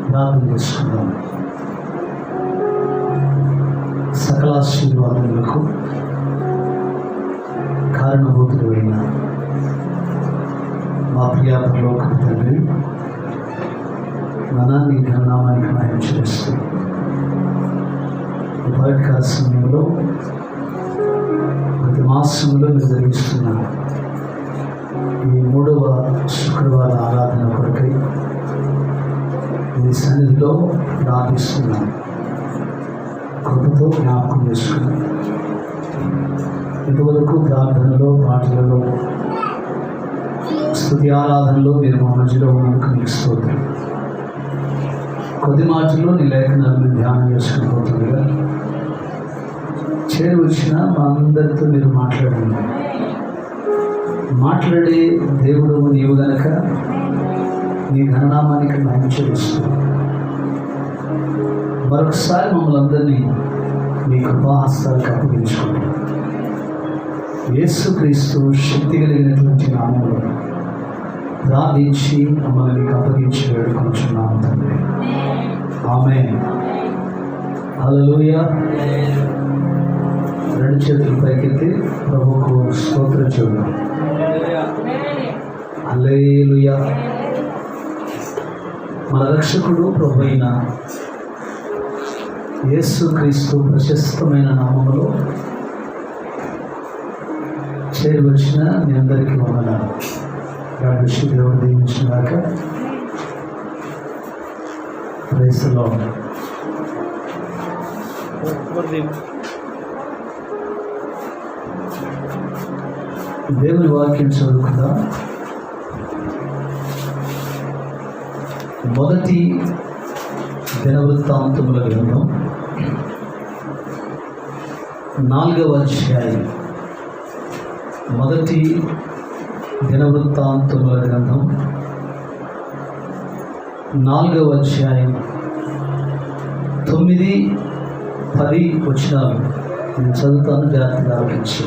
ప్రార్థన చేసుకుందాం. సకల ఆశీర్వాదములకు కారణభూతుడైన మా ప్రియ పరలోకపు తండ్రి, నీ ఘననామానికి మహిమ చేస్తూ ఉపాధికాల సమయంలో ప్రతి మాసంలో నిర్వహిస్తున్న ఈ 3వ శుక్రవార ఆరాధన కొరకై మీ సన్నిధిలో ప్రార్థిస్తున్నాను. కృపతో జ్ఞాపకం చేసుకున్నాను. ఇంతవరకు ప్రార్థనలో, పాటలలో, స్తుతి ఆరాధనలో మీరు మా మధ్యలో ఉన్నందుకు మీకు స్తోత్రం. కొద్ది మాటల్లో నీ లేఖనాలను ధ్యానం చేసుకుని పోతుండగా చేరి వచ్చిన మా అందరితో మీరు మాట్లాడే దేవుడు నీవు గనక నీ ఘననామానికి మహిమ చేస్తూ మరొకసారి మమ్మల్ని అందరినీ నీ కృపాహస్తాలకు అప్పగించుకుంటాం. యేసుక్రీస్తు శక్తి కలిగినటువంటి నామంలో ప్రార్థించి మమ్మల్ని నీకు అప్పగించి వేడుకొంచున్నాం తండ్రి. ఆమేన్. హల్లెలూయా. 2 చేతులు పైకెత్తి ప్రభువుకు స్తోత్రం చెబుదాం. హల్లెలూయా. మన రక్షకుడు ప్రభు అయిన యేసుక్రీస్తు ప్రశస్తమైన నామములో చేరి వచ్చిన మీ అందరికీ వందనాలు. దేవుడు దీవించినాక ప్రైజ్ ది లార్డ్. దేవుని వాక్యం చదువుకుందాం. మొదటి దినవృత్తాంతముల గ్రంథం 4వ అధ్యాయం. మొదటి దినవృత్తాంతముల గ్రంథం 4వ అధ్యాయం 9, 10 వచనాలు నేను చదువుతాను, జాగ్రత్తగా ఆలకించి.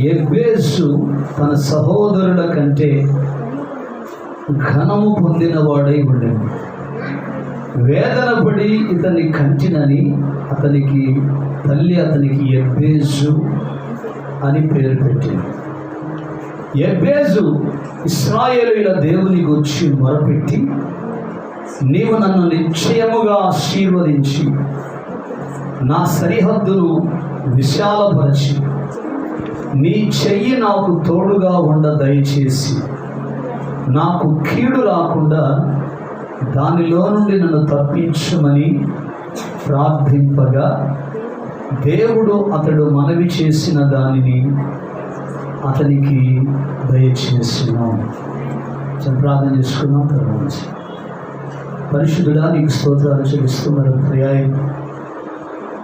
యెబేసు తన సహోదరుల కంటే ఘనము పొందినవాడై ఉండెను. వేదన పడి ఇతన్ని కంటినని అతనికి తల్లి అతనికి యెబేసు అని పేరు పెట్టింది. యెబేసు ఇశ్రాయేలీయుల దేవునికి వచ్చి మొరపెట్టి, నీవు నన్ను నిశ్చయముగా ఆశీర్వదించి నా సరిహద్దును విశాలపరచి నీ చెయ్యి నాకు తోడుగా ఉండ దయచేసి నాకు కీడు రాకుండా దానిలో నుండి నన్ను తప్పించమని ప్రార్థింపగా, దేవుడు అతడు మనవి చేసిన దానిని అతనికి దయచేసినాం. ప్రార్థన చేసుకున్నాం. తర్వాత పరిశుద్ధుడా నీకు స్తోత్రాలు చెల్లిస్తూ మరొక పర్యాయం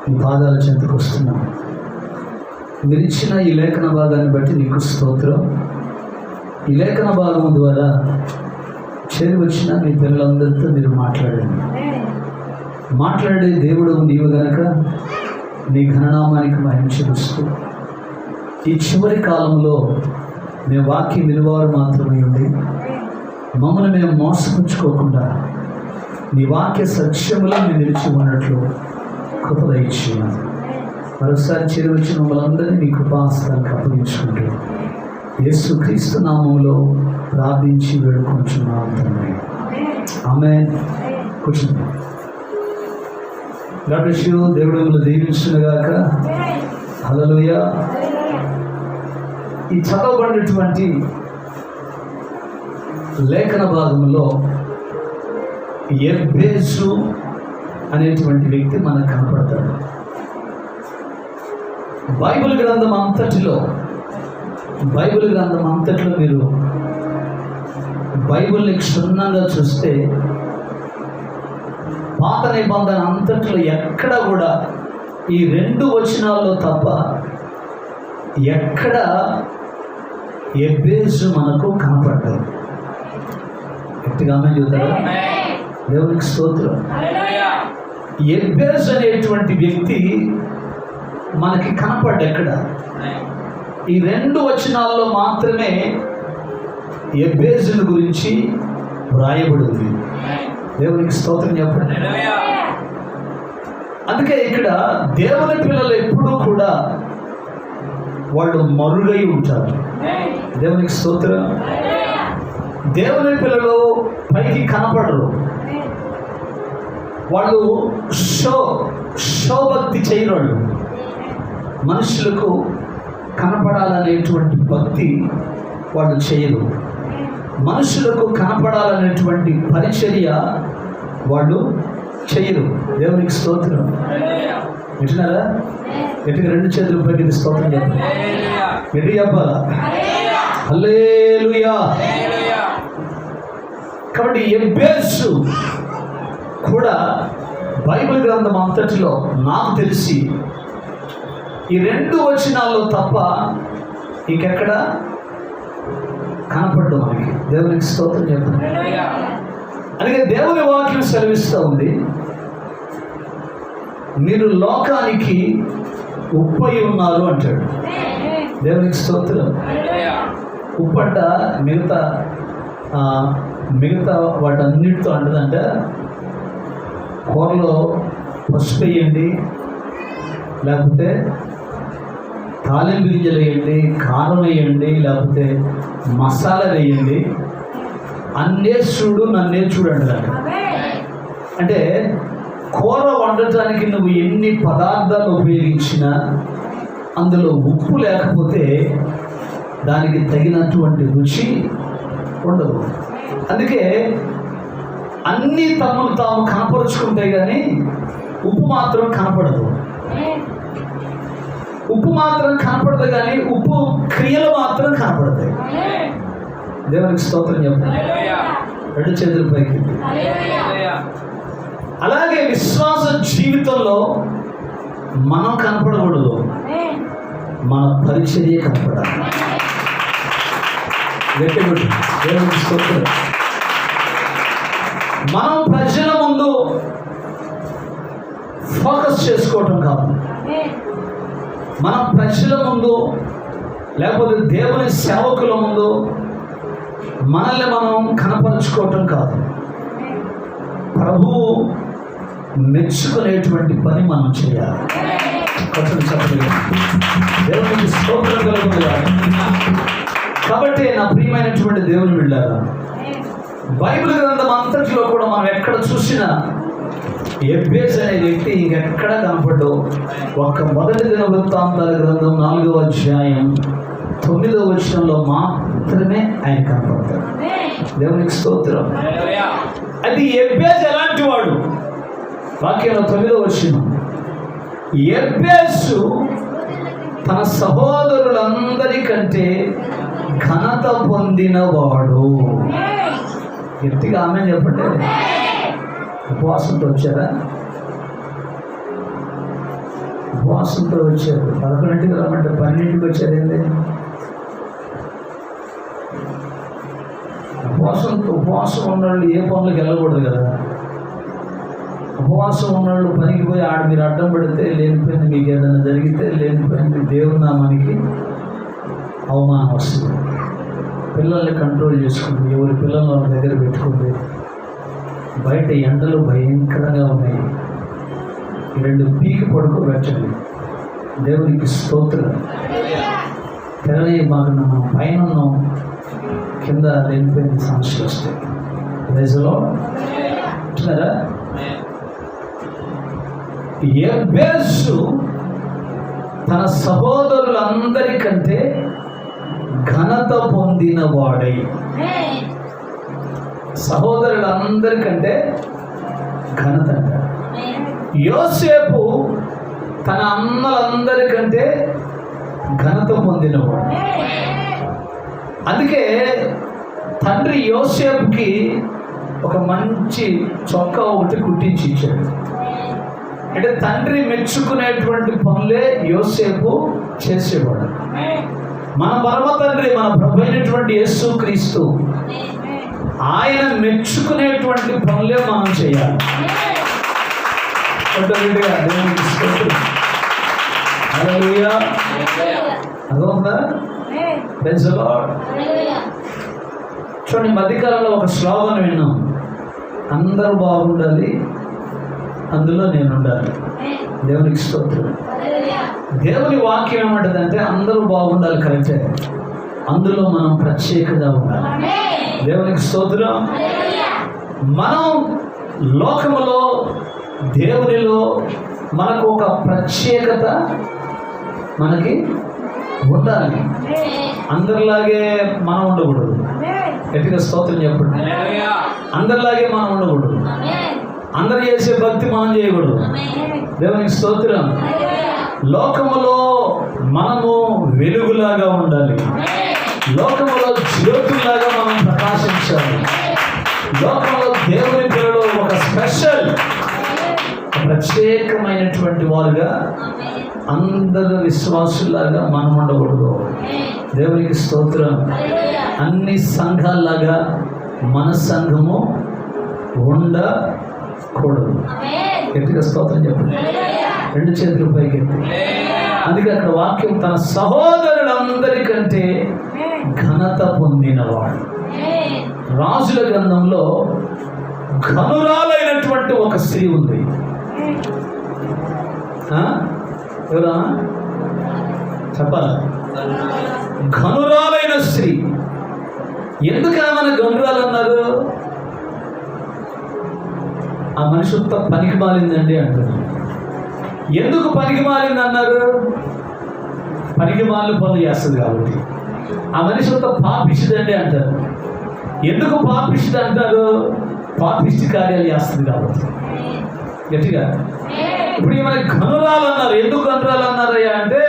నీ పాదాల చెంతకు వస్తున్నాం. మీరు ఇచ్చిన ఈ లేఖన భాగాన్ని బట్టి నీకు స్తోత్రం. ఈ లేఖన భాగం ద్వారా చేరి వచ్చిన మీ పిల్లలందరితో మీరు మాట్లాడే దేవుడు నీవు గనక నీ ఘననామానికి మహిమ చెల్లిస్తూ ఈ చివరి కాలంలో మేము వాక్యం విలువారు మాత్రమే ఉండి మమ్మల్ని మేము మోసపుచ్చుకోకుండా నీ వాక్య సత్యములో మేము నిలిచి ఉన్నట్లు కృప దయచేయమని మరోసారి చేరి వచ్చిన మమ్మల్ని అందరినీ నీ కృపాహస్తానికి అప్పగించుకుంటూ యేసుక్రీస్తు నామములో ప్రార్థించి వేడుకొంచున్నాం తండ్రి. ఆమేన్. కూర్చుంది. God bless you. దేవుడు మిమ్మల్ని దీవించునుగాక. హల్లెలూయా. ఈ చదవబడినటువంటి లేఖన భాగంలో యెబేసు అనేటువంటి వ్యక్తి మనకు కనపడతాడు. బైబిల్ గ్రంథం అంతటిలో మీరు బైబిల్ని క్షుణ్ణంగా చూస్తే పాత నిబంధన అంతట్లో ఎక్కడ కూడా ఈ 2 వచనాల్లో తప్ప ఎక్కడ యెబేసు మనకు కనపడతాడు. గట్టిగా ఆమేన్ చెబుతారా? దేవునికి స్తోత్రం. యెబేసు అనేటువంటి వ్యక్తి మనకి కనపడ్డ ఎక్కడ? ఈ 2 వచనాల్లో మాత్రమే యెబేసుని గురించి వ్రాయబడింది. దేవునికి స్తోత్రం చెప్పండి. అందుకే ఇక్కడ దేవుని పిల్లలు ఎప్పుడూ కూడా వాళ్ళు మరుగై ఉంటారు. దేవునికి స్తోత్రం. దేవుని పిల్లలు పైకి కనపడరు. వాళ్ళు శోభక్తి చేయరు. వాళ్ళు మనుషులకు కనపడాలనేటువంటి భక్తి వాళ్ళు చేయరు. మనుషులకు కనపడాలనేటువంటి పరిచర్య వాళ్ళు చేయరు. దేవునికి స్తోత్రం. వింటున్నారా? గట్టిగా 2 చేతులు పైకి స్తోత్రం చెప్పాలి. గట్టి చెప్పాలా? హల్లెలూయా. కాబట్టి ఎబ్బేసు కూడా బైబిల్ గ్రంథం అంతటిలో నాకు తెలిసి ఈ 2 వచనాల్లో తప్ప ఇంకెక్కడ కనపడ్డు మనకి. దేవునికి స్తోత్రం చెప్పండి. అలాగే దేవుని వాక్యం సెలవిస్తూ ఉంది, మీరు లోకానికి ఉప్పై ఉన్నారు అంటాడు. దేవునికి స్తోత్రం. ఉప్పంట మిగతా వాటన్నిటితో అంటదంట, కూరలో పసుపు వేయండి, లేకపోతే తాలింపు గింజలు వేయండి, కారం వేయండి, లేకపోతే మసాలా వేయండి, అన్నే చూడు నన్నే చూడండి అంట. అంటే కూర వండటానికి నువ్వు ఎన్ని పదార్థాలు ఉపయోగించినా అందులో ఉప్పు లేకపోతే దానికి తగినటువంటి రుచి ఉండదు. అందుకే అన్నీ తమను తాము కనపరుచుకుంటాయి, కానీ ఉప్పు మాత్రం కనపడదు. ఉప్పు మాత్రం కనపడదు, కానీ ఉప్పు క్రియలు మాత్రం కనపడతాయి. దేవునికి స్తోత్రం చెప్పండి. 2 చేతుల పైకి. అలాగే విశ్వాస జీవితంలో మనం కనపడకూడదు, మన పరిచర్య కనపడాలి. దేవునికి స్తోత్రం. మనం ప్రజల ముందు ఫోకస్ చేసుకోవటం కాదు, మనం ప్రజల ముందు లేకపోతే దేవుని సేవకుల ముందు మనల్ని మనం కనపరుచుకోవటం కాదు, ప్రభువు మెచ్చుకునేటువంటి పని మనం చేయాలి. కొంచెం చెప్పలేదు. దేవునికి స్తోత్రం కలుగుతుంది. కాబట్టి నా ప్రియమైనటువంటి దేవుని బిడ్డలారా, బైబిల్ గ్రంథం అంతటిలో కూడా మనం ఎక్కడ చూసినా ఎబ్బేసు అనే వ్యక్తి ఇంకెక్కడ కనపడ్డు. ఒక్క 1 దినవృత్తాంతాల గ్రంథం 4వ అధ్యాయం 9వ వచనంలో మాత్రమే ఆయన కనపడతాడు. దేవునికి స్తోత్రం. అది ఎబ్బేసు ఎలాంటి వాడు? వాక్యంలో 9వ వచనం, ఎబ్బేసు తన సహోదరులందరికంటే ఘనత పొందినవాడు. గట్టిగా ఆమె చెప్పండి. ఉపవాసంతో వచ్చారా? ఉపవాసంతో వచ్చారు. 11ంటికి రమ్మంటే 12ంటికి వచ్చారు. ఏంటి ఉపవాసం ఉన్నవాళ్ళు ఏ పనులకు వెళ్ళకూడదు కదా. ఉపవాసం ఉన్నవాళ్ళు పనికి పోయి మీరు అడ్డం పడితే లేనిపోయింది, మీకు ఏదైనా జరిగితే లేనిపోయింది, దేవుని నామానికి అవమానం వస్తుంది. పిల్లల్ని కంట్రోల్ చేసుకుంది, ఎవరి పిల్లల్ని వాళ్ళ దగ్గర పెట్టుకుంది. బయట ఎండలు భయంకరంగా ఉన్నాయి. 2 పీకి పడుకోబెట్టండి. దేవునికి స్తోత్రం. తెరలి మాకు మనం పైన ఉన్నాం, కింద లేనిపోయిన సమస్యలు వస్తాయి. ప్రజలో అంటున్నారా? ఎబ్బేసు తన సహోదరులందరికంటే ఘనత పొందిన వాడై, సహోదరులందరికంటే ఘనత అంట. యోసేపు తన అన్నలందరికంటే ఘనత పొందినవాడు. అందుకే తండ్రి యోసేపుకి ఒక మంచి చొక్కా ఒకటి కుట్టించి ఇచ్చాడు. అంటే తండ్రి మెచ్చుకునేటువంటి పనులే యోసేపు చేసేవాడు. మన పరమ తండ్రి, మన ప్రభు అయినటువంటి యేసు క్రీస్తు, ఆయన మెచ్చుకునేటువంటి పనులే మనం చేయాలి. అదొందా? చూడండి, మధ్యకాలంలో ఒక స్లోగన్ విన్నాం, అందరూ బాగుండాలి, అందులో నేను ఉండాలి. దేవునికి స్తోత్రం. దేవుని వాక్యం ఏమంటదంటే అందరూ బాగుండాలి, కరెక్టే, అందులో మనం ప్రత్యేకంగా ఉండాలి. దేవునికి స్తోత్రం. మనం లోకములో దేవునిలో మనకు ఒక ప్రత్యేకత మనకి ఉండాలి. అందరిలాగే మనం ఉండకూడదు. గట్టిగా స్తోత్రం చెప్పండి. అందరిలాగే మనం ఉండకూడదు. అందరు చేసే భక్తి మనం చేయకూడదు. దేవునికి స్తోత్రం. లోకములో మనము వెలుగులాగా ఉండాలి. లోకములో జ్యోతులాగా మనం ప్రకాశించాలి. లోకంలో దేవుని పిల్లలు ఒక స్పెషల్ ప్రత్యేకమైనటువంటి వారుగా అందరు విశ్వాసులాగా మనం ఉండకూడదు. దేవునికి స్తోత్రం. అన్ని సంఘాల్లాగా మన సంఘము ఉండకూడదు. గట్టిగా స్తోత్రం చెప్పండి. రెండు చేతుల పైకి ఎత్తి. అందుకే అక్కడ వాక్యం తన సహోదరులందరికంటే ఘనత పొందినవాడు. రాజుల గ్రంథంలో ఘనురాలైనటువంటి ఒక స్త్రీ ఉంది. ఎవరా చెప్పాలా? ఘనురాలైన స్త్రీ. ఎందుకు ఆమెను ఘనురాలు అన్నారు? ఆ మనిషి పనికి మాలిందండి అంటున్నారు. ఎందుకు పనికి మాలింది అన్నారు? పనికి మాలిన పనులు చేస్తుంది కాబట్టి. ఆ మనిషి పాపిష్టిదండి అంటారు. ఎందుకు పాపిష్టి అంటారు? పాపిష్టి కార్యాలు చేస్తుంది కాబట్టి. గట్టిగా ఇప్పుడు ఈమె ఘనురాలు అన్నారు. ఎందుకు ఘనురాలు అన్నారయ్యా అంటే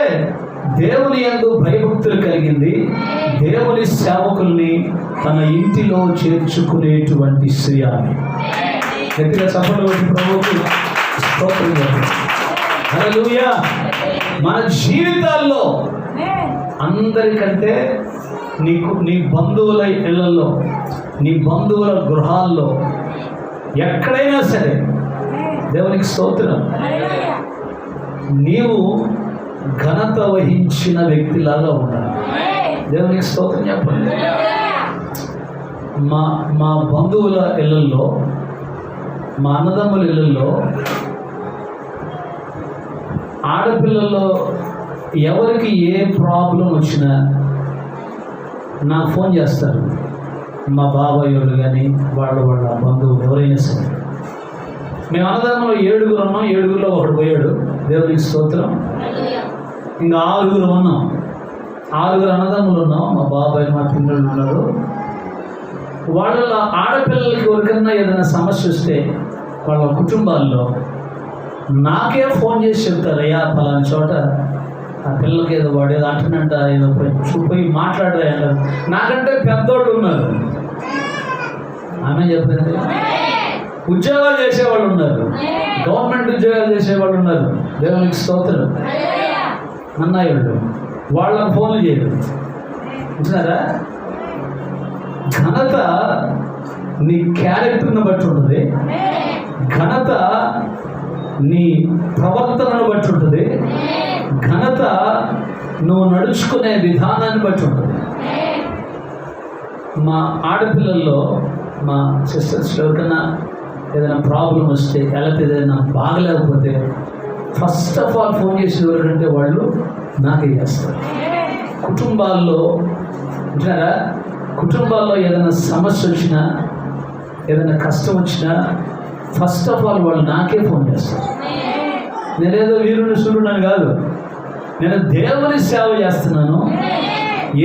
దేవుని యందు భయభక్తులు కలిగింది, దేవుని సేవకుల్ని తన ఇంటిలో చేర్చుకునేటువంటి స్త్రీ ఆమె. గట్టిగా సఫలం ప్రభువుకు స్తోత్రం చెప్పండి. హల్లెలూయా. మన జీవితాల్లో అందరికంటే నీ బంధువుల ఇళ్లలో, నీ బంధువుల గృహాల్లో, ఎక్కడైనా సరే దేవునికి స్తోత్రం, నీవు ఘనత వహించిన వ్యక్తిలాగా ఉండాలి. దేవునికి స్తోత్రం చెప్పండి. మా బంధువుల ఇళ్లలో, మా అన్నదమ్ముల ఇళ్లలో ఆడపిల్లల్లో ఎవరికి ఏ ప్రాబ్లం వచ్చినా నాకు ఫోన్ చేస్తారు. మా బాబాయ్ వాళ్ళు కానీ వాళ్ళ బంధువులు ఎవరైనా సరే. మేము అన్నదమ్ములు 7 ఉన్నాం. 7లో ఒకడు పోయాడు. దేవునికి స్తోత్రం. ఇంకా 6 ఉన్నాం. 6 అన్నదమ్ములు ఉన్నాం. మా బాబాయ్, మా పిల్లలు ఉన్నారు. వాళ్ళ ఆడపిల్లలకి ఎవరికన్నా ఏదైనా సమస్య వస్తే వాళ్ళ కుటుంబాల్లో నాకే ఫోన్ చేసి చెప్తారు, అయ్యా పలానా చోట ఆ పిల్లలకి ఏదో వాడు ఏదో అంటున్నంట, ఏదో పోయి మాట్లాడరా అంటారు. నాకంటే పెద్దోళ్ళు ఉన్నారు. ఆమె చెప్పింది. ఉద్యోగాలు చేసేవాళ్ళు ఉన్నారు, గవర్నమెంట్ ఉద్యోగాలు చేసేవాళ్ళు ఉన్నారు. దేవునికి స్తోత్రం. అన్నయ్యళ్ళు వాళ్ళకి ఫోన్లు చేయరు. చూసారా? ఘనత నీ క్యారెక్టర్ని బట్టి ఉంటుంది. ఘనత నీ ప్రవర్తనను బట్టి ఉంటుంది. ఘనత నువ్వు నడుచుకునే విధానాన్ని బట్టి ఉంటుంది. మా ఆడపిల్లల్లో మా సిస్టర్స్ ఎవరికైనా ఏదైనా ప్రాబ్లం వస్తే, లేకపోతే ఏదైనా బాగలేకపోతే ఫస్ట్ ఆఫ్ ఆల్ ఫోన్ చేసి ఎవరికంటే వాళ్ళు నాకే చేస్తారు. కుటుంబాల్లో అంటారా, కుటుంబాల్లో ఏదైనా సమస్య వచ్చినా, ఏదైనా కష్టం వచ్చినా ఫస్ట్ ఆఫ్ ఆల్ వాళ్ళు నాకే ఫోన్ చేస్తారు. నేనేదో వీరుని సూర్యుడని కాదు, నేను దేవుని సేవ చేస్తున్నాను.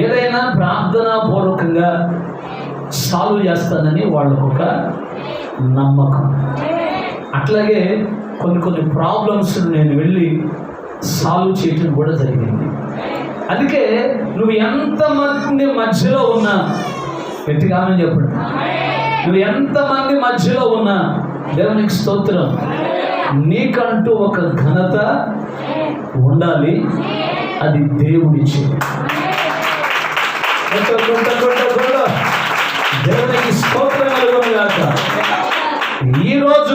ఏదైనా ప్రార్థనాపూర్వకంగా సాల్వ్ చేస్తానని వాళ్ళకు ఒక నమ్మకం. అట్లాగే కొన్ని ప్రాబ్లమ్స్ నేను వెళ్ళి సాల్వ్ చేయటం కూడా జరిగింది. అందుకే నువ్వు ఎంతమంది మధ్యలో ఉన్నా, గట్టిగా ఆమె చెప్పండి, నువ్వు ఎంతమంది మధ్యలో ఉన్నా దేవునికి స్తోత్రం, నీకంటూ ఒక ఘనత ఉండాలి. అది దేవుడిచ్చి. దేవునికి స్తోత్రం కలుగునుగాక. ఈరోజు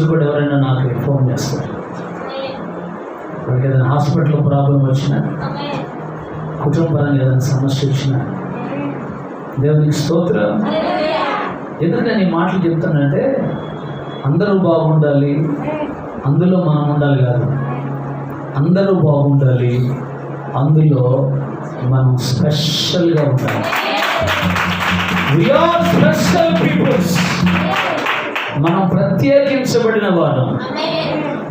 కూడా ఎవరైనా నాకు ఫోన్ చేస్తారు. వాళ్ళకి ఏదైనా హాస్పిటల్ ప్రాబ్లం వచ్చినా, కుటుంబానికి ఏదైనా సమస్య వచ్చినా, దేవునికి స్తోత్రం, ఎందుకు నేను ఈ మాటలు చెప్తానంటే అందరూ బాగుండాలి, అందులో మనం ఉండాలి కాదు. అందరూ బాగుండాలి, అందులో మనం స్పెషల్గా ఉండాలి. We are special peoples. మనం ప్రత్యేకించబడిన వారు.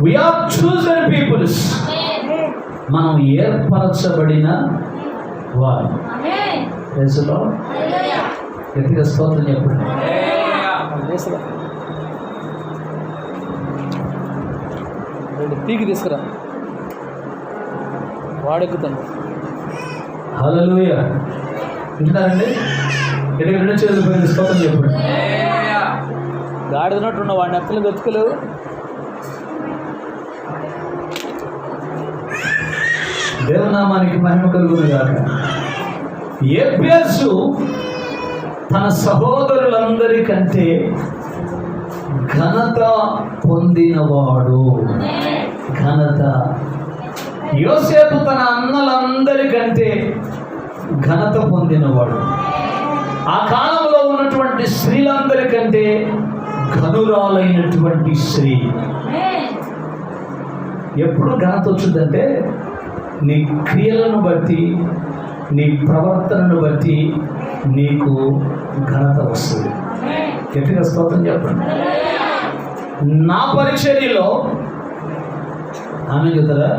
We are chosen peoples. మనం ఏర్పరచబడిన వారు. గట్టిగా స్తోత్రం చెప్పండి. పీకి తీసుకురా, వాడెక్కుతాను. హల్లెలూయా. వింటున్నారండి? గట్టిగా రెండు చేతులు పోయింది, స్తోత్రం చెప్పండి. గాడిదన్నట్టున్న వాడిని అక్కలు వెతుకలేవు. దేవనామానికి మహిమ కలుగును గాక. ఎఫెసు తన సహోదరులందరికంటే ఘనత పొందినవాడు. ఘనత. యోసేపు తన అన్నలందరికంటే ఘనత పొందినవాడు. ఆ కాలంలో ఉన్నటువంటి స్త్రీలందరికంటే ఘనురాలైనటువంటి స్త్రీ. ఎప్పుడు ఘనత వచ్చిందంటే నీ క్రియలను బట్టి, నీ ప్రవర్తనను బట్టి నీకు ఘనత వస్తుంది. గట్టిగా స్తోత్రం చెప్పండి. నా పరిచర్యలో ఆమె చెప్తారా,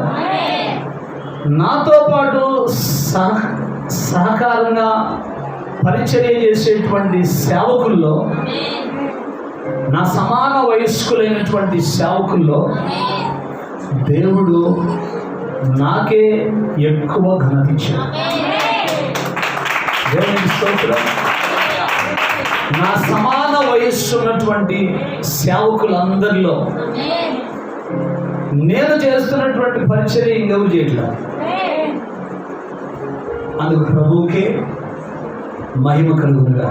నాతో పాటు సహకారంగా పరిచర్య చేసేటువంటి సేవకుల్లో, నా సమాన వయస్కులైనటువంటి సేవకుల్లో దేవుడు నాకే ఎక్కువ ఘనత ఇచ్చాడు. దేవునికి స్తోత్రం. నా సమాన వయస్సు ఉన్నటువంటి సేవకులందరిలో నేను చేస్తున్నటువంటి పరిచర్య ఇంకెవరు చేయట్లా. అందుకు ప్రభువుకే మహిమ కలుగునుగా.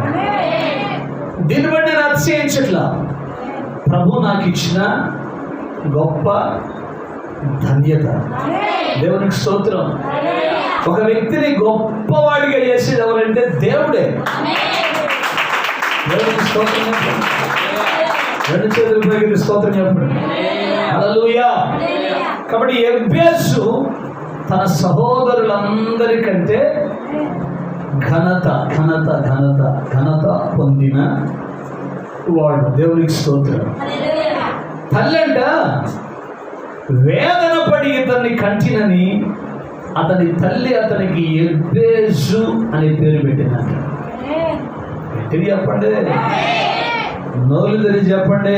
దీన్ని బట్టి నేను అతిశయించట్లా. ప్రభు నాకు ఇచ్చిన గొప్ప ధన్యత. దేవునికి స్తోత్రం. ఒక వ్యక్తిని గొప్పవాడిగా చేసేది ఎవరంటే దేవుడే. దేవునికి స్తోత్రం చెప్పండి. రెండు చేతుల పైకి స్తోత్రం చెప్పండి. హల్లెలూయా. కాబట్టి ఎఫెసు తన సహోదరులందరికంటే ఘనత ఘనత ఘనత ఘనత పొందిన వాడు. దేవునికి స్తోత్రం. తల్లంట వేదన పడి ఇతన్ని కంటినని అతని తల్లి అతనికి ఎఫెసు అనే పేరు పెట్టిందంట. గట్టిగా చెప్పండి, నోరు తెరిచి చెప్పండి.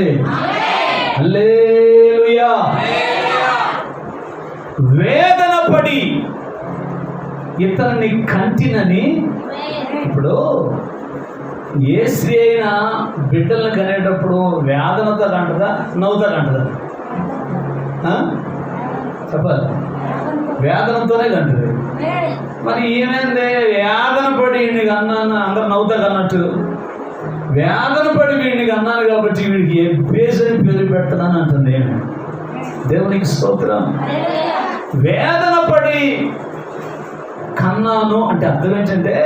హల్లెలూయా. వేదన పడి ఇతన్ని కంటినని. ఇప్పుడు ఏ స్త్రీ అయినా బిడ్డలను కనేటప్పుడు వేదనతో కంటదా, నవ్వుతా కంటదా? చెప్పాలి. వేదనతోనే కంటది. మరి ఏమైంది? వేదన పడి వీడికి అన్నాను, అందరు నవ్వుతా కన్నట్టు వేదన పడి వీడికి అన్నాను కాబట్టి వీడికి ఎఫెసు అని పేరు పెట్టదని అంటుంది. ఏమి? దేవునికి స్తోత్రం. వేదన పడి కన్నాను అంటే అర్థం ఏంటంటే,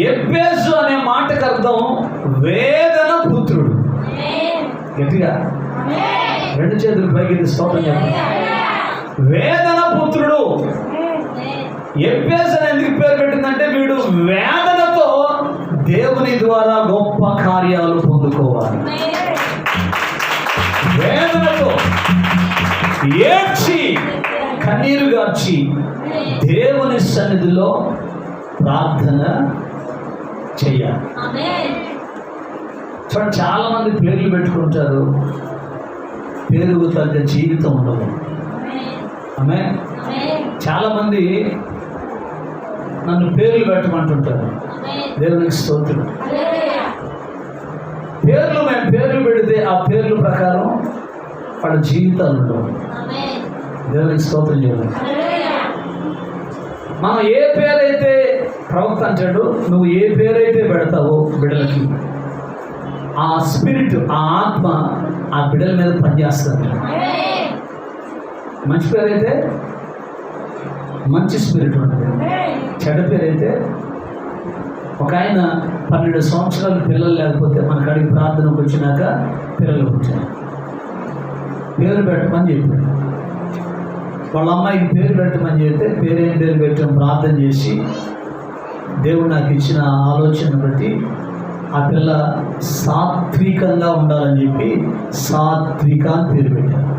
ఎఫెసు అనే మాటకు అర్థం వేదన పుత్రుడు. గట్టిగా రెండు చేతులు పైకి స్తోత్రం చెప్పండి. వేదన పుత్రుడు. ఎఫెసు అని ఎందుకు పేరు పెట్టిందంటే వీడు వేదనతో దేవుని ద్వారా గొప్ప కార్యాలు పొందుకోవాలి. వేదనతో ఏడ్చి కన్నీరు గార్చి దేవుని సన్నిధిలో ప్రార్థన చెయ్యాలి. చూడండి, చాలా మంది పేర్లు పెట్టుకుంటారు, పేరుకు తగ్గ జీవితం ఉండదు. ఆమె చాలా మంది నన్ను పేర్లు పెట్టమంటుంటారు. దేవునికి స్తోత్రం. పేర్లు మేము పేర్లు పెడితే ఆ పేర్ల ప్రకారం వాళ్ళ జీవితాలు ఉండవు. దేవునికి స్తోత్రం చేయాలి. మనం ఏ పేరైతే, ప్రవక్త అంటాడు, నువ్వు ఏ పేరైతే పెడతావో బిడ్డలకి, ఆ స్పిరిట్, ఆ ఆత్మ ఆ బిడ్డల మీద పనిచేస్తుంది. మంచి పేరైతే మంచి స్పిరిట్ ఉంటుంది, చెడ్డ పేరైతే ఒక ఆయన 12 సంవత్సరాలు పిల్లలు లేకపోతే మన కాడికి ప్రార్థనకు వచ్చినాక పిల్లలు వచ్చారు. పేరు పెట్టమని చెప్పాడు. వాళ్ళ అమ్మాయికి పేరు పెట్టమని చెప్తే పేరేం పేరు పెట్టడం ప్రార్థన చేసి దేవుడు నాకు ఇచ్చిన ఆలోచన బట్టి ఆ పిల్ల సాత్వికంగా ఉండాలని చెప్పి సాత్విక అని పేరు పెట్టాను.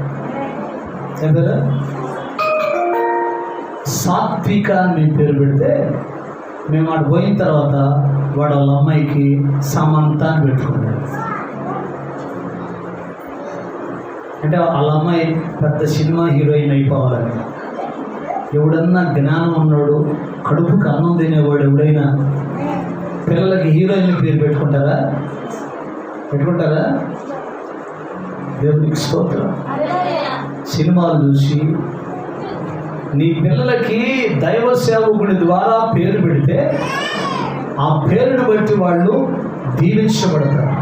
ఏం పేరు? సాత్విక అని మేము పేరు పెడితే మేము అటు పోయిన తర్వాత వాడు వాళ్ళ అమ్మాయికి సమంత అని పెట్టుకున్నాడు. అంటే వాళ్ళ అమ్మాయి పెద్ద సినిమా హీరోయిన్ అయిపోవాలని. ఎవడన్నా జ్ఞానం ఉన్నాడు, కడుపుకి అన్నం తినేవాడు ఎవడైనా పిల్లలకి హీరోయిన్ పేరు పెట్టుకుంటారా? పెట్టుకుంటారా? దేవునికి స్తోత్రం. సినిమాలు చూసి నీ పిల్లలకి దైవ సేవకుడి ద్వారా పేరు పెడితే ఆ పేరును బట్టి వాళ్ళు దీవించబడతారు.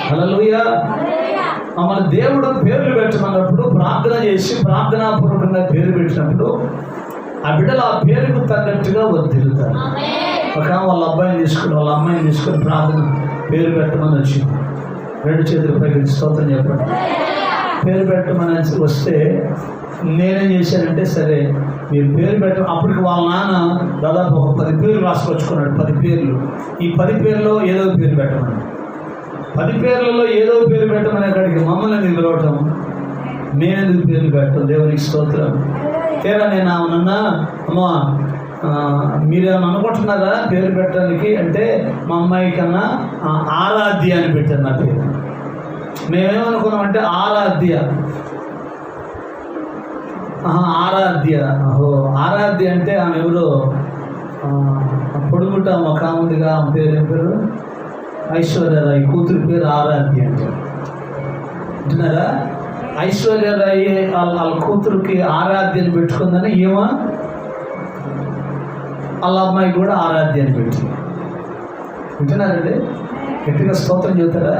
హల్లెలూయా. మన దేవుడు పేర్లు పెట్టమన్నప్పుడు ప్రార్థన చేసి ప్రార్థనాపూర్వకంగా పేరు పెట్టినప్పుడు ఆ బిడ్డలు ఆ పేరుకు తగ్గట్టుగా వర్ధిల్లుతారు. ఒక వాళ్ళ అబ్బాయిని తీసుకుని వాళ్ళ అమ్మాయిని తీసుకొని ప్రార్థన పేరు పెట్టమని వచ్చింది. 2 చేతులు పైకి స్తోత్రం చెప్పండి. పేరు పెట్టమని వస్తే నేనేం చేశానంటే, సరే మీరు పేరు పెట్ట, అప్పటికి వాళ్ళ నాన్న దాదాపు ఒక 10 పేర్లు రాసుకొచ్చుకున్నాడు. 10 పేర్లు. ఈ 10 పేర్లో ఏదో పేరు పెట్టమని, 10 పేర్లలో ఏదో పేరు పెట్టమని అక్కడికి మమ్మల్ని నిలవటం, నేనెందుకు పేర్లు పెట్టడం? దేవునికి స్తోత్రం. తీరా నేను అవునన్నా అమ్మా మీరేమన్నా అనుకుంటున్నారా పేరు పెట్టడానికి అంటే, మా అమ్మాయి కన్నా ఆరాధ్య అని పెట్టారు నా పేరు. మేమేమనుకున్నామంటే ఆరాధ్య. ఆరాధ్య. ఆరాధ్య అంటే ఆమె ఎవరో పొడుగుట ఒక ఉందిగా, ఆమె పేరు ఏం పేరు? ఐశ్వర్యరాయ్ కూతురు పేరు ఆరాధ్య అంటే. అంటున్నారా? ఐశ్వర్యరాయ్ వాళ్ళ కూతురుకి ఆరాధ్యని పెట్టుకుందని ఏమో వాళ్ళ అమ్మాయి కూడా ఆరాధ్యని పెట్టింది. వింటున్నారండి? గట్టిగా స్తోత్రం చెబుతారా?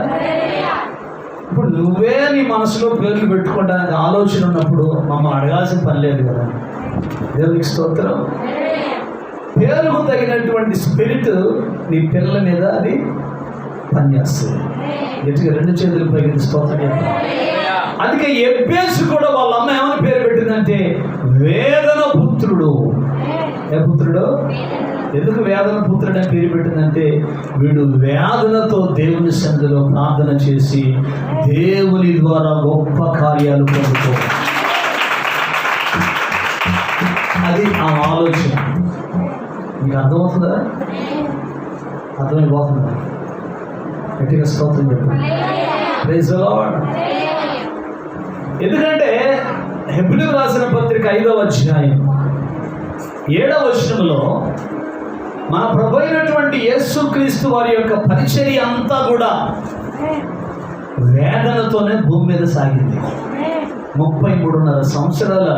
ఇప్పుడు నువ్వే నీ మనసులో పేర్లు పెట్టుకోవడానికి ఆలోచన ఉన్నప్పుడు మమ్మల్ని అడగాల్సిన పని లేదు కదా. దేవునికి స్తోత్రం. పేరుకు తగినటువంటి స్పిరిట్ నీ పిల్లల మీద అది పనిచేస్తుంది. గట్టిగా 2 చేతుల పైకి స్తోత్రం చెప్తాను. అందుకే ఎబ్బేసు కూడా వాళ్ళ అమ్మ ఏమని పేరు పెట్టిందంటే వేదన పుత్రుడు. ఏ పుత్రుడు? ఎందుకు వేదన పుత్రుడు అని పేరు పెట్టిందంటే వీడు వేదనతో దేవుని సన్నిధిలో ప్రార్థన చేసి దేవుని ద్వారా గొప్ప కార్యాలు పొందుకో. అది ఆ ఆలోచన. మీకు అర్థమవుతుందా? అర్థమైపోతుందా? గట్టిగా స్తోత్రం చెప్పండి. Praise the lord. ఎందుకంటే హెబ్రీయులకు రాసిన పత్రిక 5వ అధ్యాయం 7వ వచనంలో మన ప్రభు అయినటువంటి యేసుక్రీస్తు వారి యొక్క పరిచర్య అంతా కూడా వేదనతోనే భూమి మీద సాగింది. 33.5 సంవత్సరాల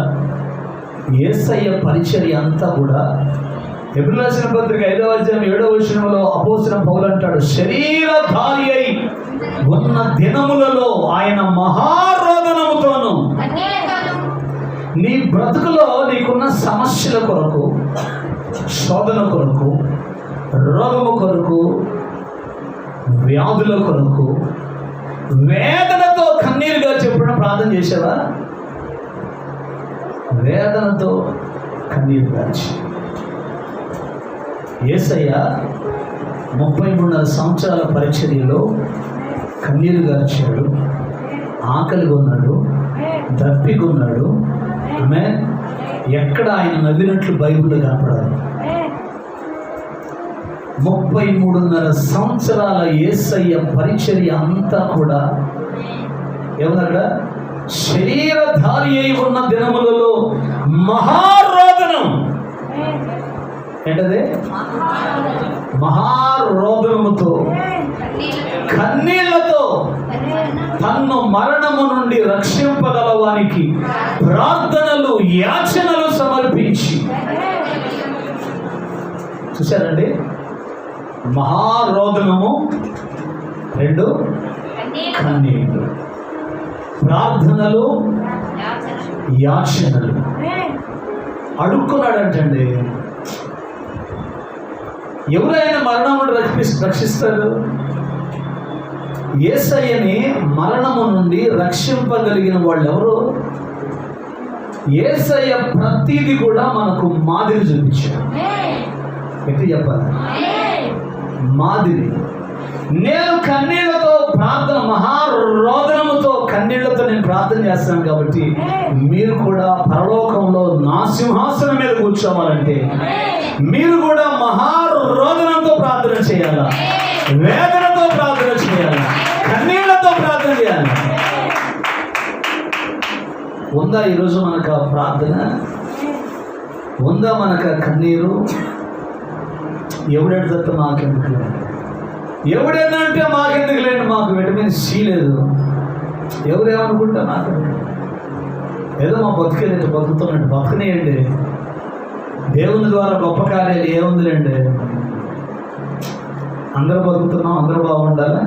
యేసయ్య పరిచర్య అంతా కూడా హెబ్రీయులకు రాసిన పత్రిక 5వ అధ్యాయం 7వ వచనంలో అపోస్తలుడైన పౌలు అంటాడు, శరీరధారి అయి ఉన్న దినములలో ఆయన మహారోదనముతోను నీ బ్రతుకులో నీకున్న సమస్యల కొరకు, శోధన కొరకు, రోగము కొరకు, వ్యాధుల కొరకు వేదనతో కన్నీరుగా చెప్పడం ప్రార్థన చేసావా? వేదనతో కన్నీరు గార్చి యేసయ్య 33.5 సంవత్సరాల పరిచర్యలో కన్నీరు గార్చాడు, ఆకలిగా ఉన్నాడు, దప్పిగా ఉన్నాడు. ఆమె ఎక్కడ ఆయన నవ్వినట్లు బైబిల్లో కనపడాలి. 33.5 సంవత్సరాల యేసయ్య పరిచర్య అంతా కూడా ఏమన్నాడ? శరీరధారి అయి ఉన్న దినములలో మహారోదనం. ఏంటది? మహారోదనముతో కన్నీళ్లతో తన్ను మరణము నుండి రక్షింపగలవానికి ప్రార్థనలు, యాచనలు సమర్పించి. చూశారండి? మహారోదనము, 2 కన్నీళ్లు, ప్రార్థనలు, యాచనలు. అడుక్కున్నాడంటండి. ఎవరైనా మరణం నుండి రక్షిస్తారు? యేసయ్యని మరణము నుండి రక్షింపగలిగిన వాళ్ళు ఎవరు? యేసయ్య ప్రతిదీ కూడా మనకు మాదిరి చూపించాడు. ఎట్లా చెప్పాలి? మాదిరి. నేను కన్నీళ్లతో ప్రార్థన, మహారోదనముతో కన్నీళ్లతో నేను ప్రార్థన చేస్తాను కాబట్టి మీరు కూడా పరలోకంలో నా సింహాసనం మీద కూర్చోవాలంటే మీరు కూడా మహారోదనంతో ప్రార్థన చేయాలా, వేదనతో ప్రార్థన చేయాలా, కన్నీళ్లతో ప్రార్థన చేయాలి. ఉందా ఈరోజు మనకు ఆ ప్రార్థన? ఉందా మనకు ఆ కన్నీరు? ఎవడెడతా మాకెందుకు లేదు, ఎవడైనా అంటే మాకెందుకు లేండి, మాకు విటమిన్ సి లేదు, ఎవరేమనుకుంటా నాకు ఏదో మా బతికేలేదు, బతుకుతున్నట్టు బతకనేయండి. దేవుని ద్వారా గొప్ప కార్యాలు ఏముందిలేండి, అందరూ బతుకుతున్నాం, అందరూ బాగుండాలా,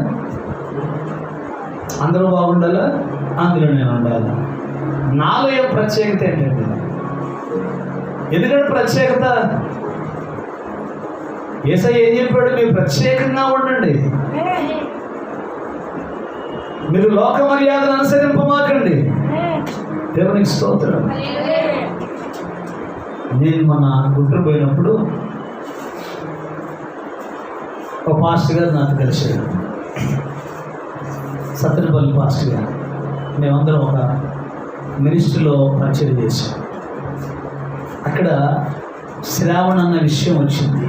అందరూ బాగుండాలా, అందులో నేను ఉండాలి. నాలో ఏం ప్రత్యేకత ఏంటండి? ఎందుకంటే ప్రత్యేకత యేసయ్య ఏం చెప్పాడు? మీరు ప్రత్యేకంగా ఉండండి, మీరు లోక మర్యాదను అనుసరింపమాకండి. దేవునికి స్తోత్రం. నేను మన గుంటూరు పోయినప్పుడు ఒక పాస్టర్ గారు నాకు కలిసాడు, సత్తెనపల్లి పాస్టర్ గారు. మేమందరం ఒక మినిస్ట్రీలో పరిచయం చేశాం. అక్కడ శ్రావణ అన్న విషయం వచ్చింది,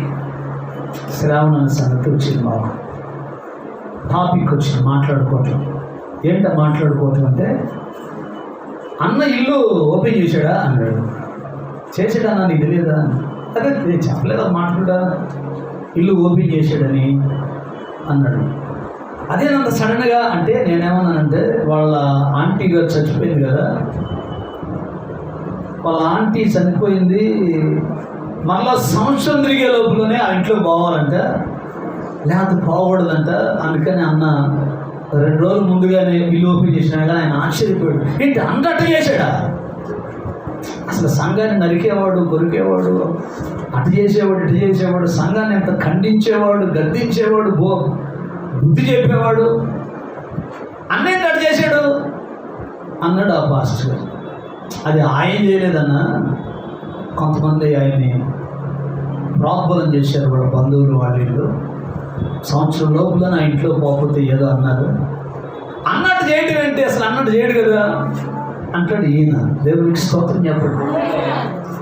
శ్రావణ అన్న సంగతి వచ్చింది. మాకు టాపిక్ వచ్చింది మాట్లాడుకోవటం. ఏంటో మాట్లాడుకోవటం అంటే, అన్న ఇల్లు ఓపెన్ చేశాడా అన్నాడు. చేసాడా అన్న, నీకు తెలియదా? అదే నేను చెప్పలేదా మాట్లాడా, ఇల్లు ఓపెన్ చేశాడని అన్నాడు. అదేనంత సడన్గా అంటే నేనేమన్నానంటే, వాళ్ళ ఆంటీ గారు చచ్చిపోయింది కదా, వాళ్ళ ఆంటీ చనిపోయింది, మళ్ళా సంవత్సరం తిరిగే లోపలనే ఆ ఇంట్లో పోవాలంట, లేకపోతే పోకూడదంట. అందుకని అన్న 2 రోజులు ముందుగానే ఇల్లు ఓపెన్ చేసినా కానీ ఆయన ఆశ్చర్యపోయాడు. ఏంటి అన్నట్టు చేశాడా? అసలు సంఘాన్ని నరికేవాడు, కొరికేవాడు, అటు చేసేవాడు, ఇటు చేసేవాడు, సంఘాన్ని ఎంత ఖండించేవాడు, గద్దించేవాడు, బుద్ధి చెప్పేవాడు, అన్నేంటి అటు చేశాడు అన్నాడు ఆ పాస్టర్ గారు. అది ఆయన చేయలేదన్నా, కొంతమంది ఆయన్ని ప్రోద్బలం చేశారు, వాళ్ళ బంధువులు, వాళ్ళు సంవత్సరం లోపల నా ఇంట్లో పోకపోతే ఏదో అన్నారు. అన్నట్టు చేయడం ఏంటి, అసలు అన్నట్టు చేయడు కదా అంటాడు ఈయన. దేవునికి స్తోత్రం చెప్పండి.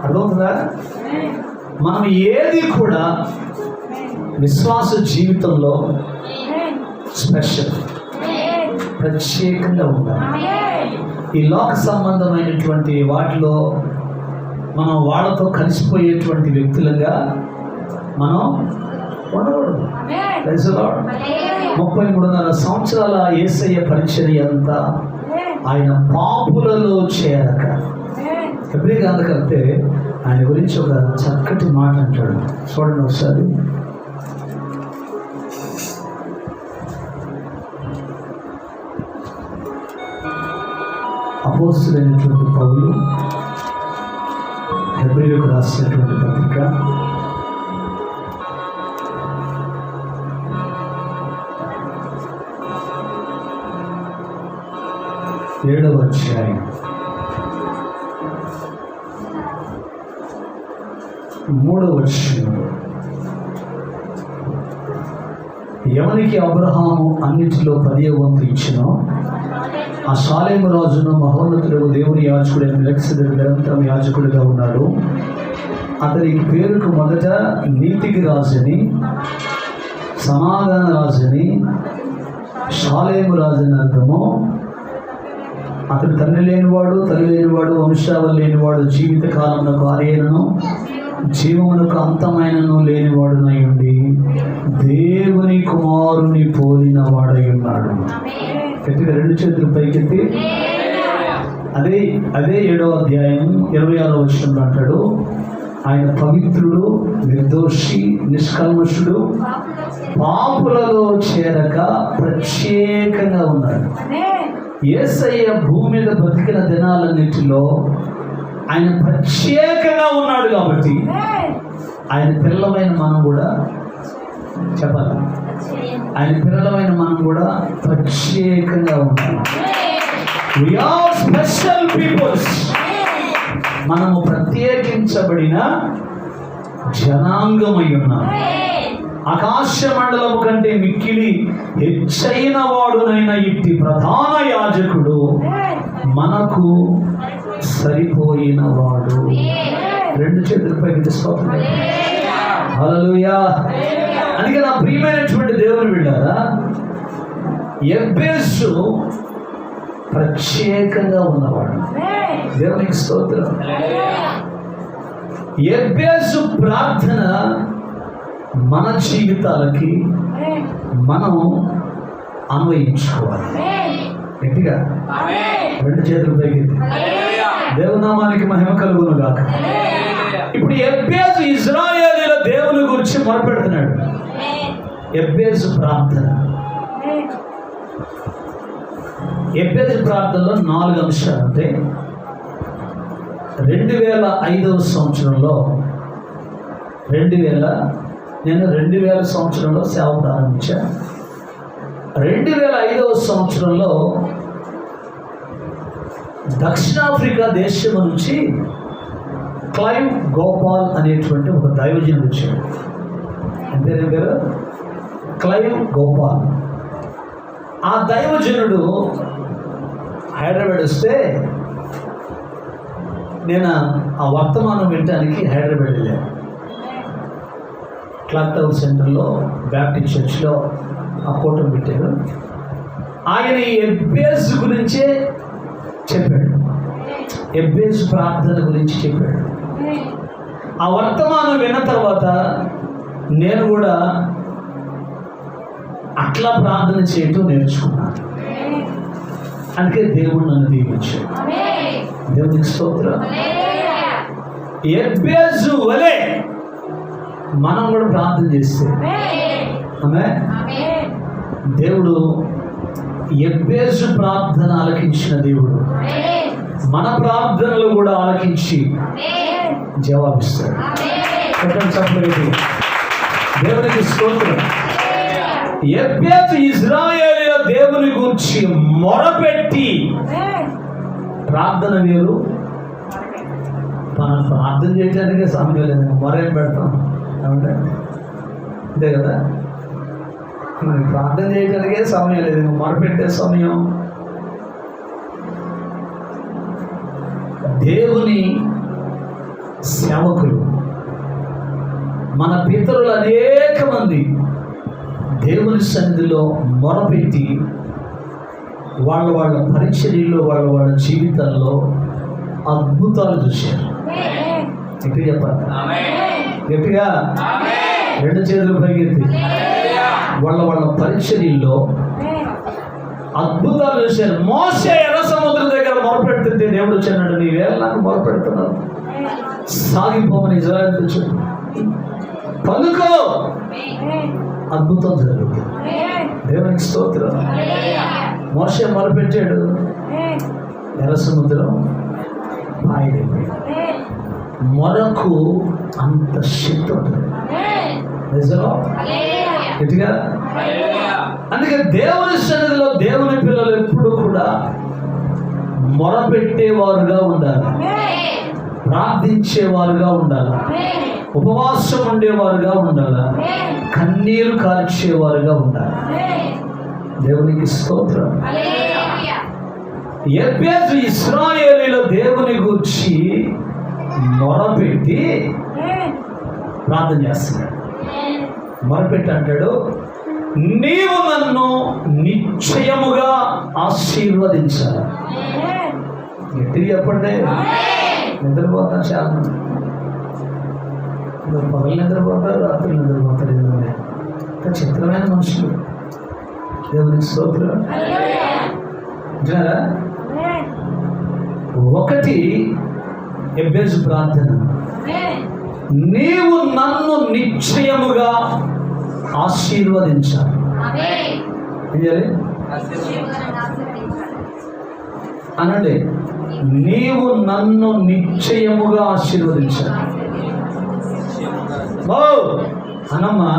అర్థమవుతుందా? మనం ఏది కూడా విశ్వాస జీవితంలో స్పెషల్, ప్రత్యేకంగా ఉండాలి. ఈ లోక సంబంధమైనటువంటి వాటిలో మనం వాళ్ళతో కలిసిపోయేటువంటి వ్యక్తులుగా మనం ఉండకూడదు. 33.5 సంవత్సరాల యేసయ్య పరిచర్య అంతా ఆయన పాపులలో చేరక. ఎప్పుడే కాదుకంటే ఆయన గురించి ఒక చక్కటి మాట అంటాడు, చూడండి ఒకసారి. అపోస్తలుడైనటువంటి పౌలు హెబ్రీయులకు రాసినటువంటి పత్రిక 7వ అధ్యాయం 3వ వచనం. ఎవరికి అబ్రహాము అన్నిటిలో 10వ వంతు ఇచ్చినో ఆ షాలేము రాజును మహోన్నతుడు దేవుని యాజకుడైన మెల్కీసెదెకు నిరంతరం యాజకుడిగా ఉన్నాడు. అతనికి పేరుకు మొదట నీతికి రాజని, సమాధాన రాజని, షాలేము రాజని అర్థము. అతడు తండ్రి లేనివాడు, తల్లి లేనివాడు, వంశావళి లేనివాడు, జీవిత కాలమునకు ఆర్యనను జీవమునకు అంతమైనను లేనివాడునై ఉండి దేవుని కుమారుని పోలిన వాడై ఉన్నాడు. గట్టిగా 2 చేతులు పైకెత్తి అదే 7వ అధ్యాయం 26వ వచనంలో అంటాడు, ఆయన పవిత్రుడు, నిర్దోషి, నిష్కల్మషుడు, పాపులలో చేరక ప్రత్యేకంగా ఉన్నాడు. యేసయ్య భూమి మీద బతికిన దినాలన్నిటిలో ఆయన ప్రత్యేకంగా ఉన్నాడు కాబట్టి ఆయన పిల్లలమైన మనం కూడా చెప్పాలి. ఆయన పిల్లలమైన మనం కూడా ప్రత్యేకంగా ఉంటాం. We are special peoples. మనము ప్రత్యేకించబడిన జనాంగమై ఉన్నాం. ఆకాశ మండలము కంటే మిక్కిలి హెచ్చైన వాడునైన ఇట్టి ప్రధాన యాజకుడు మనకు సరిపోయిన వాడు. రెండు చేతులపై స్తోత్రం. హల్లెలూయా. అందుకే నా ప్రియమైనటువంటి దేవుని బిడ్డలారా, ఎబ్బేసు ప్రత్యేకంగా ఉన్నవాడు. దేవునికి స్తోత్రం. ఎబ్బేసు ప్రార్థన మన జీవితాలకి మనం అన్వయించుకోవాలి. గట్టిగా రెండు చేతులు పైకెత్తి దేవునామానికి మహిమ కలుగును గాక. ఇప్పుడు ఎబ్బేసు ఇశ్రాయేలీయుల దేవుని గురించి మొరపెడుతున్నాడు. ఎబ్బేసు ప్రార్థన, ఎబ్బేసు ప్రార్థనలో 4 అంశాలు ఉంటాయి. 2005 సంవత్సరంలో నేను 2000 సంవత్సరంలో సేవ ప్రారంభించాను. 2005 సంవత్సరంలో దక్షిణాఫ్రికా దేశం నుంచి క్లైవ్ గోపాల్ అనేటువంటి ఒక దైవజనుడు వచ్చాడు. అంటే పేరు క్లైవ్ గోపాల్. ఆ దైవజనుడు హైదరాబాద్ వస్తే నేను ఆ వర్తమానం వినడానికి హైదరాబాద్ వెళ్ళాను. క్లాక్ టవర్ సెంటర్లో బ్యాప్టిస్ట్ చర్చ్లో ఆ కూటమి పెట్టారు. ఆయన ఎబ్బేసు గురించే చెప్పాడు, ఎబ్బేసు ప్రార్థన గురించి చెప్పాడు. ఆ వర్తమానం విన్న తర్వాత నేను కూడా అట్లా ప్రార్థన చేయటం నేర్చుకున్నాను. అందుకే దేవుడు నన్ను దీవించాడు. దేవునికి స్తోత్రం. ఎబ్బేసు వలె మనం కూడా ప్రార్థన చేస్తే దేవుడు ఎబ్బేసు ప్రార్థన ఆలకించిన దేవుడు మన ప్రార్థనలు కూడా ఆలకించి జవాబిస్తాడు. దేవునికి స్తోత్రం. ఎబ్బేసు ఇశ్రాయేలీయుల దేవుని గురించి మొరపెట్టి ప్రార్థన వేరు, మనం ప్రార్థన చేయడానికే సమయం లేదు, మొరేం పెడతాం ఏమంటే అంతే కదా. మనకి ప్రార్థన చేయడానికే సమయం లేదు, మొరపెట్టే సమయం. దేవుని సేవకులు మన పితరులు అనేక మంది దేవుని సన్నిధిలో మొరపెట్టి వాళ్ళ పరిచర్యలో వాళ్ళ జీవితాల్లో అద్భుతాలు చూశారు. గట్టిగా చెప్పాలి, గట్టిగా రెండు చేతులు పైకెత్తి వాళ్ళ పరిచర్యల్లో అద్భుతాలు చూశారు. మోసే ఎర్ర సముద్రం దగ్గర మొరపెడుతుంటే దేవుడు వచ్చాడు, నీవేళ నాకు మొరపెడుతున్నావు, సాగిపోమని ఇజ్రాయేలుతో చెప్పు, పలుకో, అద్భుతం జరుగుతుంది. దేవునికి స్తోత్రం. మోసే మొరపెట్టాడు, ఎర్ర సముద్రం పాయైపోయింది. మొరకు అంత శక్తి ఉంటుంది నిజంగా గట్టిగా. అందుకే దేవుని సన్నిధిలో దేవుని పిల్లలు ఎప్పుడు కూడా మొరపెట్టేవారుగా ఉండాలి, ప్రార్థించేవారుగా ఉండాలి, ఉపవాసం ఉండేవారుగా ఉండాలి, కన్నీరు కార్చేవారుగా ఉండాలి. దేవునికి స్తోత్రం. ఎబ్బేసు ఇశ్రాయేలీయుల దేవుని గురించి మొరపెట్టి ప్రార్థన చేస్తున్నాడు. మొరపెట్టి అంటాడు, నీవు నన్ను నిశ్చయముగా ఆశీర్వదించాలి. గట్టిగా చెప్పండి. నిద్రపోతాను చాలా మంది, పగలు నిద్రపోతారు, రాత్రి నిద్రపోతారు. ఇంకా చిత్రమైన మనుషులు. దేవునికి స్తోత్రం. ఒకటి ఎబ్బేసు ప్రార్థన, నీవు నన్ను నిశ్చయముగా ఆశీర్వదించాలి. అనండి, నీవు నన్ను నిశ్చయముగా ఆశీర్వదించాలి. అనమ్మా,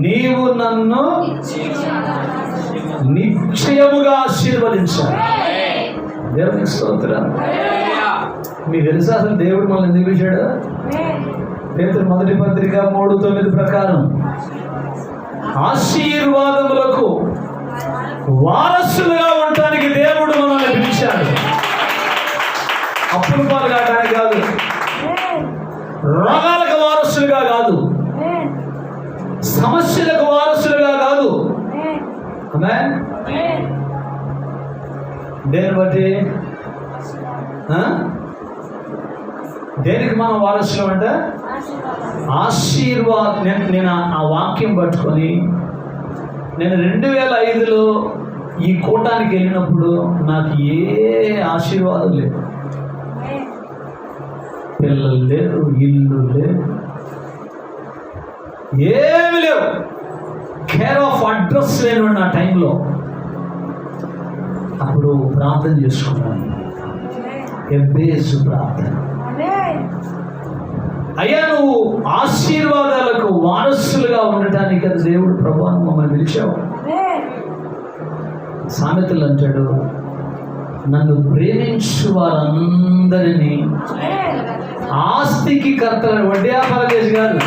నీవు నన్ను నిశ్చయముగా ఆశీర్వదించాలి. దేవునికి స్తోత్రం. మీకు తెలుసా అసలు దేవుడు మనల్ని ఎందుకు పిలిచాడు? పేతురు 1 పత్రిక 3:9 ప్రకారం ఆశీర్వాదములకు వారసులుగా ఉండటానికి దేవుడు మనల్ని పిలిచాడు. అప్పులు పాలు కావడానికి కాదు, రోగాలకు వారసులుగా కాదు, సమస్యలకు వారసులుగా కాదు. ఆమేన్. దేని బట్టి దేనికి మనం వారసులు అంటే ఆశీర్వాదం. నేను ఆ వాక్యం పట్టుకొని నేను 2005లో ఈ కూటానికి వెళ్ళినప్పుడు నాకు ఏ ఆశీర్వాదం లేదు. పిల్లలు లేరు, ఇల్లు లేదు, ఏమి లేవు. కేర్ ఆఫ్ అడ్రస్ లేను నా టైంలో. అప్పుడు ప్రార్థన చేసుకున్నాను, ఎబ్బేసు ప్రార్థన. అయ్యా, నువ్వు ఆశీర్వాదాలకు వారసులుగా ఉండటానికి కదా దేవుడు ప్రభువా మమ్మల్ని పిలిచావు. సామెతలు అంటాడు, నన్ను ప్రేమించు వారందరినీ ఆస్తికి కర్త. వడ్డీ వ్యాపారం చేసి కాదు,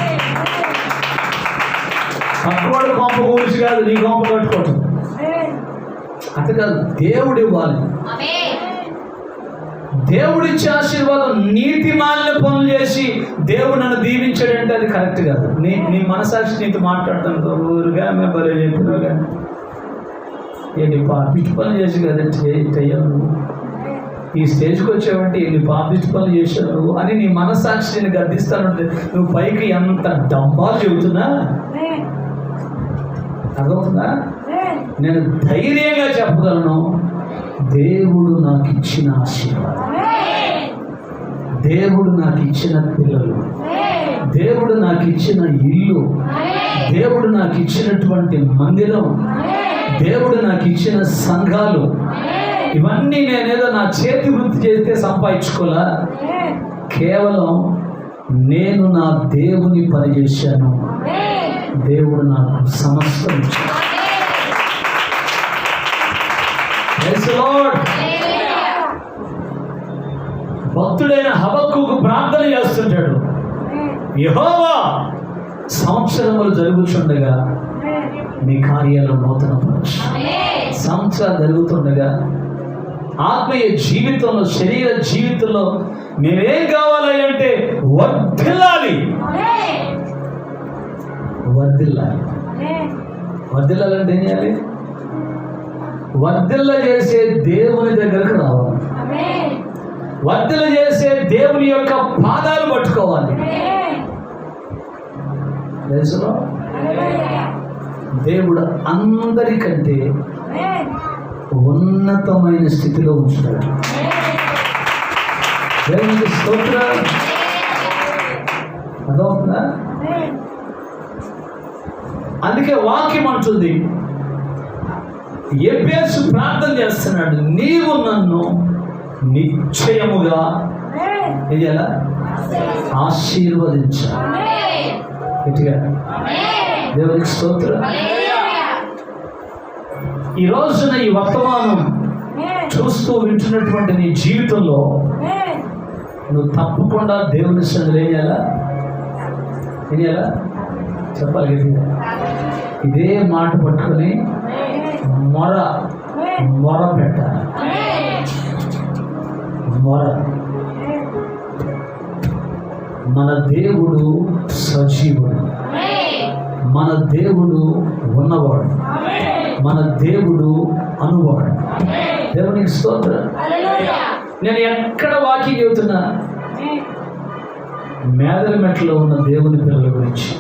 పక్కవాడు కొంప కూర్చి కాదు, నీ కొంప కట్టుకోవటం అంతే కాదు. దేవుడు ఇవ్వాలి. దేవుడిచ్చే ఆశీర్వాదం. నీతి మాలిన పనులు చేసి దేవుడు నన్ను దీవించాడంటే అది కరెక్ట్ కాదు. నీ మనసాక్షి నీతో మాట్లాడతాను ఊరుగా మేము బరే చెప్పినాగా ఏంటి పాపిచ్చి పనులు చేసి కదంటే చెయ్యవు నువ్వు. ఈ స్టేజ్కి వచ్చావంటే ఎన్ని పాపిచ్చి పనులు చేశావు నువ్వు అని నీ మనసాక్షి నేను గద్దిస్తానంటే నువ్వు పైకి ఎంత డంబాలు చెబుతున్నా అర్థమవుతుందా? నేను ధైర్యంగా చెప్పగలను, దేవుడు నాకు ఇచ్చిన ఆశీర్వాదం, దేవుడు నాకు ఇచ్చిన పిల్లలు, దేవుడు నాకు ఇచ్చిన ఇల్లు, దేవుడు నాకు ఇచ్చినటువంటి మందిరం, దేవుడు నాకు ఇచ్చిన సంఘాలు, ఇవన్నీ నేనేదో నా చేతి వృత్తి చేస్తే సంపాదించుకోలే. కేవలం నేను నా దేవుని పని చేశాను, దేవుడు నాకు సమస్తం ఇచ్చాడు. భక్తుడైన హబక్కూకు ప్రార్థన చేస్తుంటాడు, యెహోవా సంవత్సరములు జరుగుతుండగా నీ కార్యాలు నూతనపరచు. సంవత్సరాలు జరుగుతుండగా ఆత్మీయ జీవితంలో, శరీర జీవితంలో మేమేం కావాలి అంటే వర్ధిల్లాలి. వర్ధిల్లాలి. వర్ధిల్లాలంటే ఏం చేయాలి? వర్ధిల్ల చేసే దేవుని దగ్గరకు రావాలి. వర్ధిల్ల చేసే దేవుని యొక్క పాదాలు పట్టుకోవాలి. దేవుడు అందరికంటే ఉన్నతమైన స్థితిలో ఉంచుతాడు. దేవునికి స్తోత్రం. అదవుతుందా? అందుకే వాక్యం అంటుంది, ఎబ్బేసు ప్రార్థన చేస్తున్నాడు, నీవు నన్ను నిశ్చయముగా ఎలా ఆశీర్వదించాలి. గట్టిగా దేవునికి స్తోత్రం. ఈ రోజున ఈ వర్తమానం చూస్తూ వింటున్నటువంటి నీ జీవితంలో నువ్వు తప్పకుండా దేవుని సన్నిధిలో ఏం చేయాలా చెప్పాలి. గట్టిగా ఇదే మాట పట్టుకొని మొర పెట్టాలి. మొర. మన దేవుడు సజీవుడు, మన దేవుడు ఉన్నవాడు, మన దేవుడు అనువాడు. దేవునికి స్తోత్రం. నేను ఎక్కడ వాక్యం చెబుతున్నా మేదలమెట్లో ఉన్న దేవుని పిల్లల గురించి,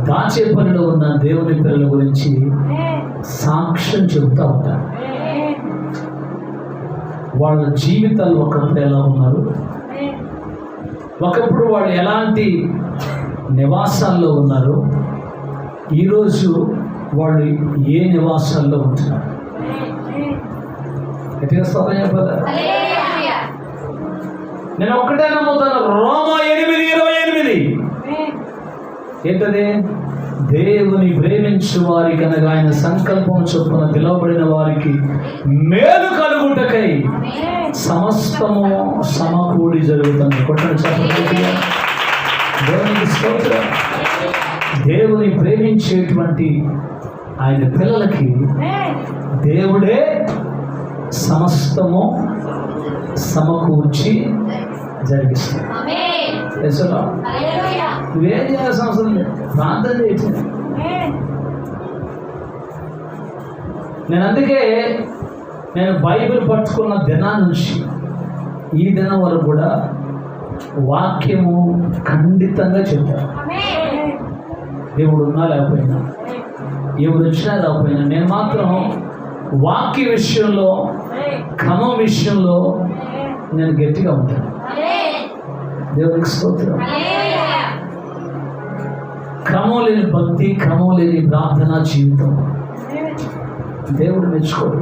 దాచేపల్లిలో ఉన్న దేవుని పిల్లల గురించి సాక్ష్యం చెబుతూ ఉంటాను. వాళ్ళ జీవితాలు ఒకప్పుడు ఎలా ఉన్నారు, ఒకప్పుడు వాళ్ళు ఎలాంటి నివాసాల్లో ఉన్నారు, ఈరోజు వాళ్ళు ఏ నివాసాల్లో ఉంటున్నారు. ఎట్లా స్తోత్రం చెప్పదా? నేను ఒక్కటే నమ్ముతాను, రోమా 8:28 ఏంటది? దేవుని ప్రేమించు వారికి అనగా ఆయన సంకల్పం చొప్పున పిలువబడిన వారికి మేలు కలుగుటకై సమస్తము సమకూడి జరుగుతుంది. కొట్టని చెప్పగలిగా దేవునికి స్తోత్రం. దేవుని ప్రేమించేటువంటి ఆయన పిల్లలకి దేవుడే సమస్తము సమకూర్చి జరిగిస్తాడు. నువ్వేం చేయాల్సిన అవసరం లేదు, ప్రార్థన చేయించండి. అందుకే నేను బైబిల్ పట్టుకున్న దినా నుంచి ఈ దినం వరకు కూడా వాక్యము ఖండితంగా చెప్తాను. దేవుడు ఉన్నా లేకపోయినా, ఎవరు వచ్చినా లేకపోయినా, నేను మాత్రం వాక్య విషయంలో, క్రమం విషయంలో నేను గట్టిగా ఉంటాను. దేవునికి స్తోత్రం. క్రమం లేని భక్తి, క్రమం లేని ప్రార్థన జీవితం దేవుడు మెచ్చుకోడు.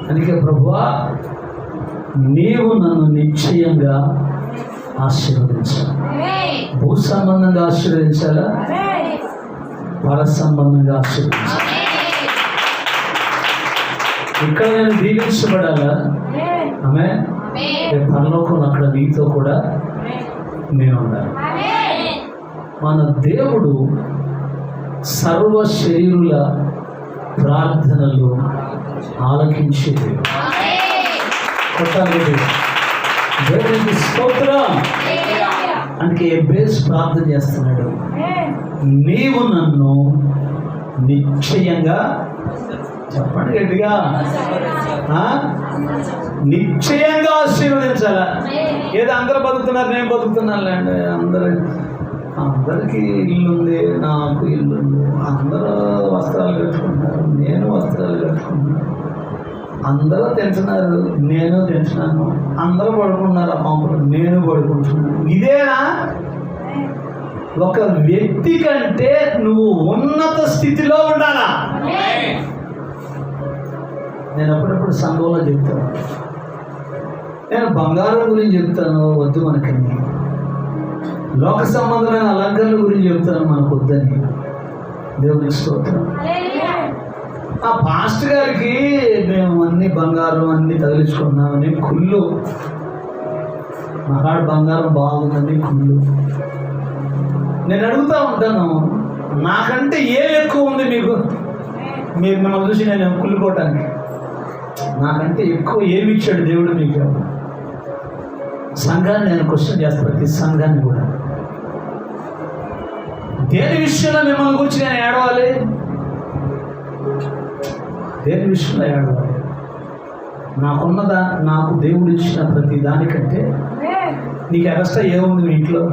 అందుకే ప్రభువా, నీవు నన్ను నిశ్చయంగా ఆశీర్వదించాలి. భూ సంబంధంగా ఆశీర్వదించాలా, పర సంబంధంగా ఆశీర్వదించాలి. ఇక్కడ నేను దీవించబడాలా, ఆమె పరలోకం అక్కడ నీతో కూడా నేను ఉండాలి. మన దేవుడు సర్వ శరీరుల ప్రార్థనలు ఆలకించే దేవునికి స్తోత్రం. అందుకే ఎబ్రేస్ ప్రార్థన చేస్తున్నాడు, నీవు నన్ను నిశ్చయంగా, చెప్పండి గట్టిగా, నిశ్చయంగా ఆశీర్వదించాలా. ఏదో అందరూ బతుకుతున్నారు, నేను బతుకుతున్నాను అండి, అందరికీ ఇల్లు ఉంది, నాకు ఇల్లు ఉంది, అందరూ వస్త్రాలు కట్టుకుంటున్నారు, నేను వస్త్రాలు కట్టుకుంటున్నాను, అందరూ తింటున్నారు, నేను తింటున్నాను, అందరూ పడుకుంటున్నారు ఆ పంపులు, నేను పడుకుంటున్నాను. ఇదేనా? ఒక వ్యక్తి కంటే నువ్వు ఉన్నత స్థితిలో ఉండాలా. నేను అప్పుడప్పుడు సంఘంలో చెప్తాను, నేను బంగారం గురించి చెప్తాను, వద్దు మనకని. లోక సంబంధమైన అలంకరణ గురించి చెప్తాను, మనకు వద్దని. దేవునికి స్తోత్రం. ఆ పాస్టర్ గారికి మేము అన్ని బంగారం అన్ని తగిలించుకున్నామని కుళ్ళు, మహాడు బంగారం బాగుందని కుళ్ళు. నేను అడుగుతూ ఉంటాను, నాకంటే ఏం ఎక్కువ ఉంది మీకు? మీరు మిమ్మల్ని చూసి నేను కుళ్ళుకోవటానికి, నాకంటే ఎక్కువ ఏమి ఇచ్చాడు దేవుడు మీకు? సంఘాన్ని నేను క్వశ్చన్ చేస్తాను, ప్రతి సంఘాన్ని కూడా. దేని విషయంలో మిమ్మల్ని గురించి నేను ఏడవాలి? దేని విషయంలో ఏడవాలి? నాకు దేవుడు ఇచ్చిన ప్రతి దానికంటే నీకు ఎక్స్ట్రా ఏముంది మీ ఇంట్లో?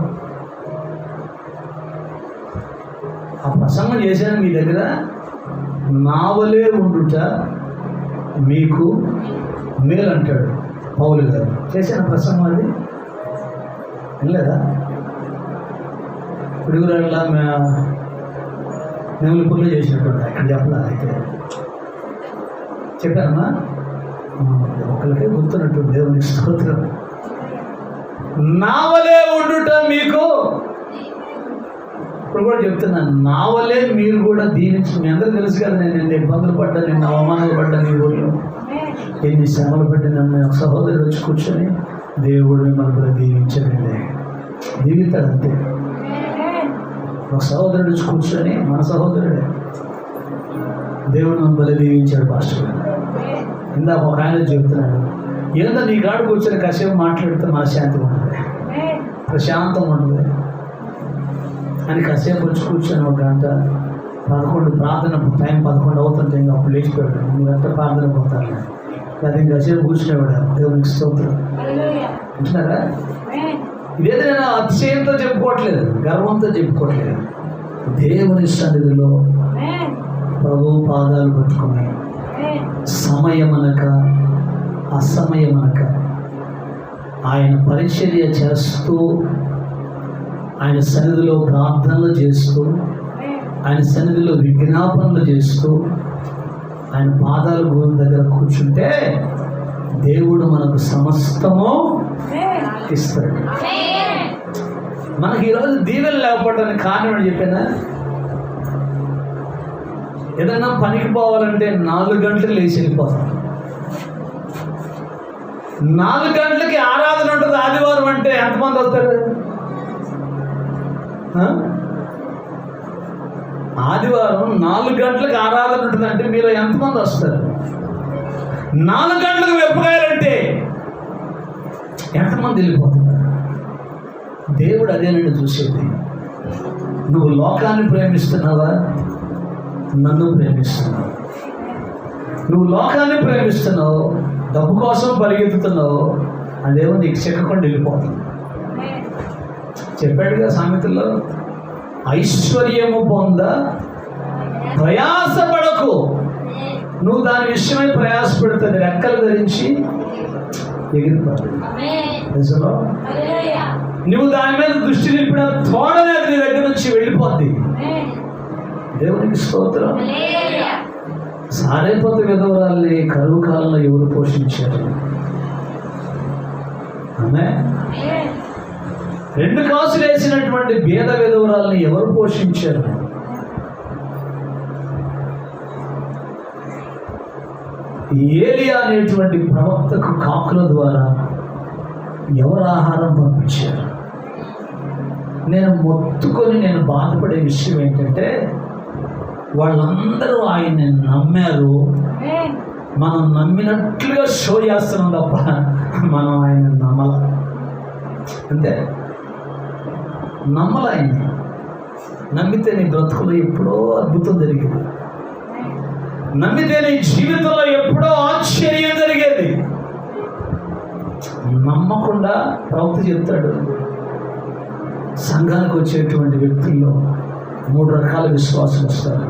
ఆ ప్రసంగం చేశాను మీ దగ్గర, నావలే ఉండుట మీకు మేలు అంటాడు పౌలు గారు. చేసిన ప్రసంగం అది వినలేదా? పిడుగురాళ్ళ నెమలిపూర్లో చేసినట్టు ఇక్కడ చెప్పలా? అయితే చెప్పారమ్మా, ఒకరికే గుర్తున్నట్టు. దేవునికి స్తోత్రం. నావలే ఉండుట మీకు, ఇప్పుడు కూడా చెప్తున్నాను, నా వల్లే మీరు కూడా దీవించు. మీ అందరూ తెలుసు కదా, నేను ఎన్ని ఇబ్బందులు పడ్డా, నిన్ను అవమానాలు పడ్డా, నీ ఊళ్ళో ఎన్ని శ్రమలు పడ్డా, నన్ను ఒక సహోదరుడు వచ్చి కూర్చొని దేవుడు మిమ్మల్ని కూడా దీవించండి, దీవితాడు అంతే. ఒక సహోదరుడు వచ్చి కూర్చొని, మన సహోదరుడే, దేవుడు మమ్మల్ని దీవించాడు పాస్టర్ గారు. ఇందాక ఒక ఆయన చెబుతున్నాడు, ఏందో నీ కాడు కూర్చొని కాసేపు మాట్లాడితే మనశ్శాంతి ఉంటుంది, ప్రశాంతం ఉంటుంది అని కాసేపు వచ్చి కూర్చొని ఒక గంట 11 ప్రార్థన టైం 11 అవుతుంటే ఇంకా అప్పుడు లేచిపోయాడు. 3 గంటల ప్రార్థన పోతాను, అది కాసేపు కూర్చునేవాడు. దేవునికి స్తోత్రం. అంటున్నారా? ఇదేదో నేను అతిశయంతో చెప్పుకోవట్లేదు, గర్వంతో చెప్పుకోవట్లేదు. దేవుని సన్నిధిలో ప్రభు పాదాలు పట్టుకుని సమయమనక అసమయమనక ఆయన పరిచర్య చేస్తూ, ఆయన సన్నిధిలో ప్రార్థనలు చేస్తూ, ఆయన సన్నిధిలో విజ్ఞాపనలు చేస్తూ, ఆయన పాదాల దగ్గర కూర్చుంటే దేవుడు మనకు సమస్తము ఇస్తాడు. మనకి ఈరోజు దీవెన లేకపోవడానికి కారణం అని చెప్పానా? ఏదన్నా పనికి పోవాలంటే 4 గంటలకు లేచి వెళ్ళిపోతాం. 4 గంటలకి ఆరాధన ఉంటుంది ఆదివారం అంటే ఎంతమంది వస్తారు? ఆదివారం 4 గంటలకు ఆరాధన ఉంటుందంటే మీరు ఎంతమంది వస్తారు? 4 గంటలకు వెప్పగాయాలంటే ఎంతమంది వెళ్ళిపోతున్నారు? దేవుడు అదేనండి చూసేది. నువ్వు లోకాన్ని ప్రేమిస్తున్నావా? నన్ను ప్రేమిస్తున్నావు. నువ్వు లోకాన్ని ప్రేమిస్తున్నావు, డబ్బు కోసం పరిగెత్తుతున్నావు, అదేమో నీకు చెక్కకుండా వెళ్ళిపోతుంది. చెప్పాడుగా సామెతల్లో, ఐశ్వర్యము పొంద ప్రయాసపడకు. నువ్వు దాని విషయమై ప్రయాసపడుతుంది, రెక్కలు ధరించి ఎగిరిపోతుంది. నిజంలో నువ్వు దాని మీద దృష్టి నిలిపిన తోడనే నీ దగ్గర నుంచి వెళ్ళిపోద్ది. దేవునికి స్తోత్రం. సారైపోత విధవరాల్ని కరువు కాలంలో ఎవరు పోషించారు? ఆమె 2 కాసులు వేసినటువంటి బీద విధవరాల్ని ఎవరు పోషించారు? ఏలియా అనేటువంటి ప్రవక్తకు కాకుల ద్వారా ఎవరు ఆహారం పంపించారు? నేను బాధపడే విషయం ఏంటంటే, వాళ్ళందరూ ఆయన్ని నమ్మారు. మనం నమ్మినట్లుగా షో చేస్తున్నాం తప్ప మనం ఆయన నమ్మల. అంతే, నమ్మల. ఆయన్ని నమ్మితే నీ బ్రతుకులో ఎప్పుడో అద్భుతం జరిగేది. నమ్మితే నీ జీవితంలో ఎప్పుడో ఆశ్చర్యం జరిగేది. నమ్మకుండా ప్రవక్త చెప్తాడు, సంఘానికి వచ్చేటువంటి వ్యక్తుల్లో 3 రకాల విశ్వాసులు వస్తారు.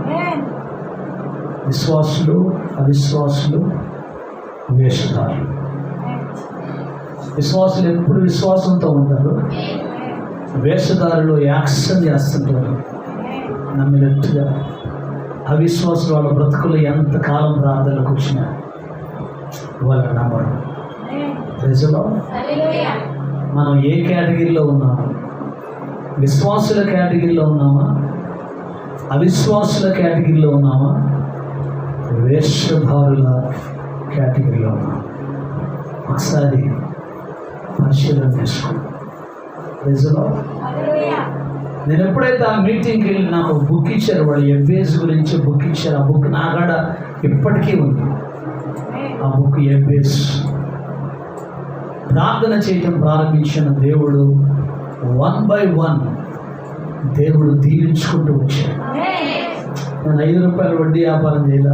విశ్వాసులు, అవిశ్వాసులు, వేషధారులు. విశ్వాసులు ఎప్పుడు విశ్వాసంతో ఉంటారు, వేషధారులు యాక్షన్ చేస్తుంటారు నమ్మినట్టుగా. అవిశ్వాసులు వాళ్ళ బ్రతుకులు ఎంతకాలం ప్రార్థనలకు వచ్చినా వాళ్ళు నమ్మరు. ప్రజలో మనం ఏ కేటగిరీలో ఉన్నాము? విశ్వాసుల కేటగిరీలో ఉన్నామా? అవిశ్వాసుల కేటగిరీలో ఉన్నామా? వేషధారుల కేటగిరీలో ఉన్నామా? ఒకసారి పరిశీలన చేసుకో. ప్రజలో నేను ఎప్పుడైతే ఆ మీటింగ్కి వెళ్ళి నాకు ఒక బుక్ ఇచ్చారు, వాళ్ళు ఎబ్బేస్ గురించి బుక్ ఇచ్చారు. ఆ బుక్ నా కాడ ఇప్పటికీ ఉంది. ఆ బుక్ ఎబ్బేస్. ప్రార్థన చేయటం ప్రారంభించిన దేవుడు 1 by 1 దేవుడు దీవించుకుంటూ వచ్చాడు. నేను 5 రూపాయలు వడ్డీ వ్యాపారం చేయాల.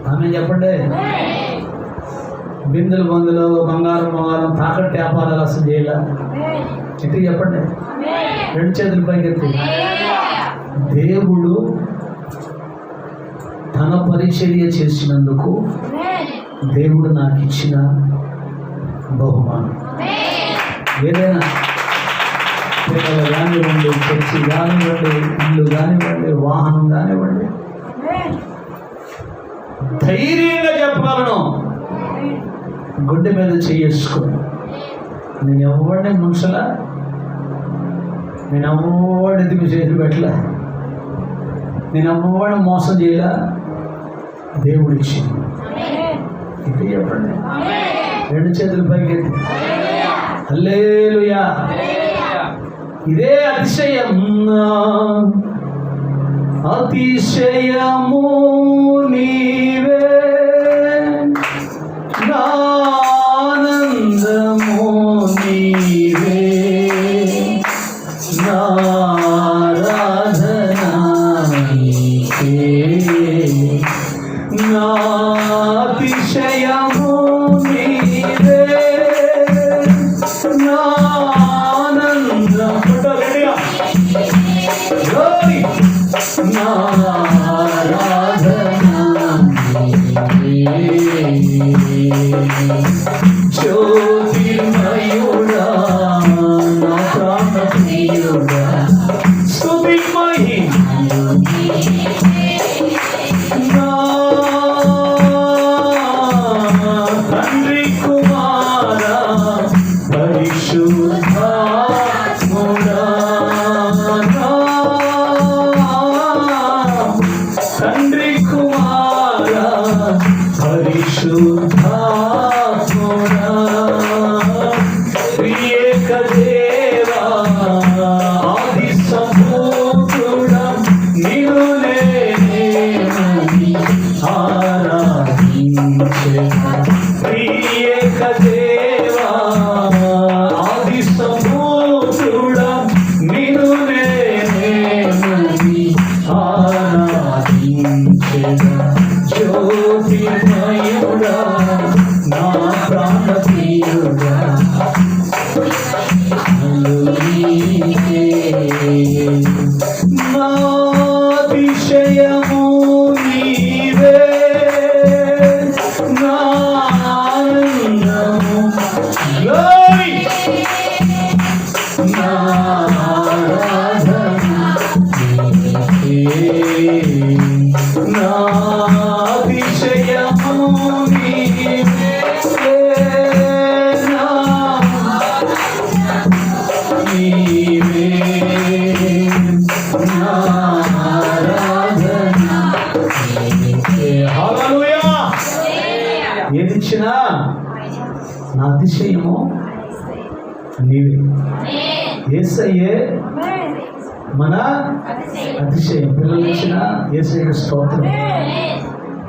ఆమె చెప్పండి. బిందులు బందులు, బంగారం తాకట్టు వ్యాపారాలు అసలు చేయాల. ఎట్టి చెప్పండి, 2 చేతులు పైకెత్తి. దేవుడు తన పరిచర్య చేసినందుకు దేవుడు నాకు ఇచ్చిన బహుమానం. ఏదైనా పిల్లలు కానివ్వండి, చర్చి కానివ్వండి, ఇల్లు కానివ్వండి, వాహనం కానివ్వండి, ధైర్యంగా చెప్పగలను. గుడ్డ మీద చేసుకుని నేను ఎవరిని ముంచలా, నేను ఎవరిని దిగు చేతులు పెట్టలా, నేను ఎవరిని మోసం చేయలా. దేవుడు ఇచ్చింది. ఇది చెప్పండి, 2 చేతులు పైకెత్తి హల్లెలూయా. ఇదే అతిశయం, అతిశయము నీవే, ఆనందము నీవే, నారాధనా నీకే, నాతిశయము నీవే, నానందం నారాధనా నీకే. తండ్రి కుమార పరిశుద్ధాత్ముడా త్రియేక దేవా ఆది సంపూర్ణుడా నిన్ను నేనని ఆరాధించెదా త్రియేక దేవా ఆది సంపూర్ణుడా నిన్ను నేనని ఆరాధించెదా జ్యోతిర్మయుడా నా ప్రాణ ప్రియుడా నా అతిశయము నీవే నా ఆనందము Glory! నా ఆరాధన నీవే. నా అతిశయము నీవే నా నీవే నా ఆరాధన నీవే. హల్లెలూయా. ఏది ఇచ్చినా నా అతిశయము నీవే. యేసయ్యే మన అతిశయం. పిల్లలు ఇచ్చిన యేసయ్యకు స్తోత్రం,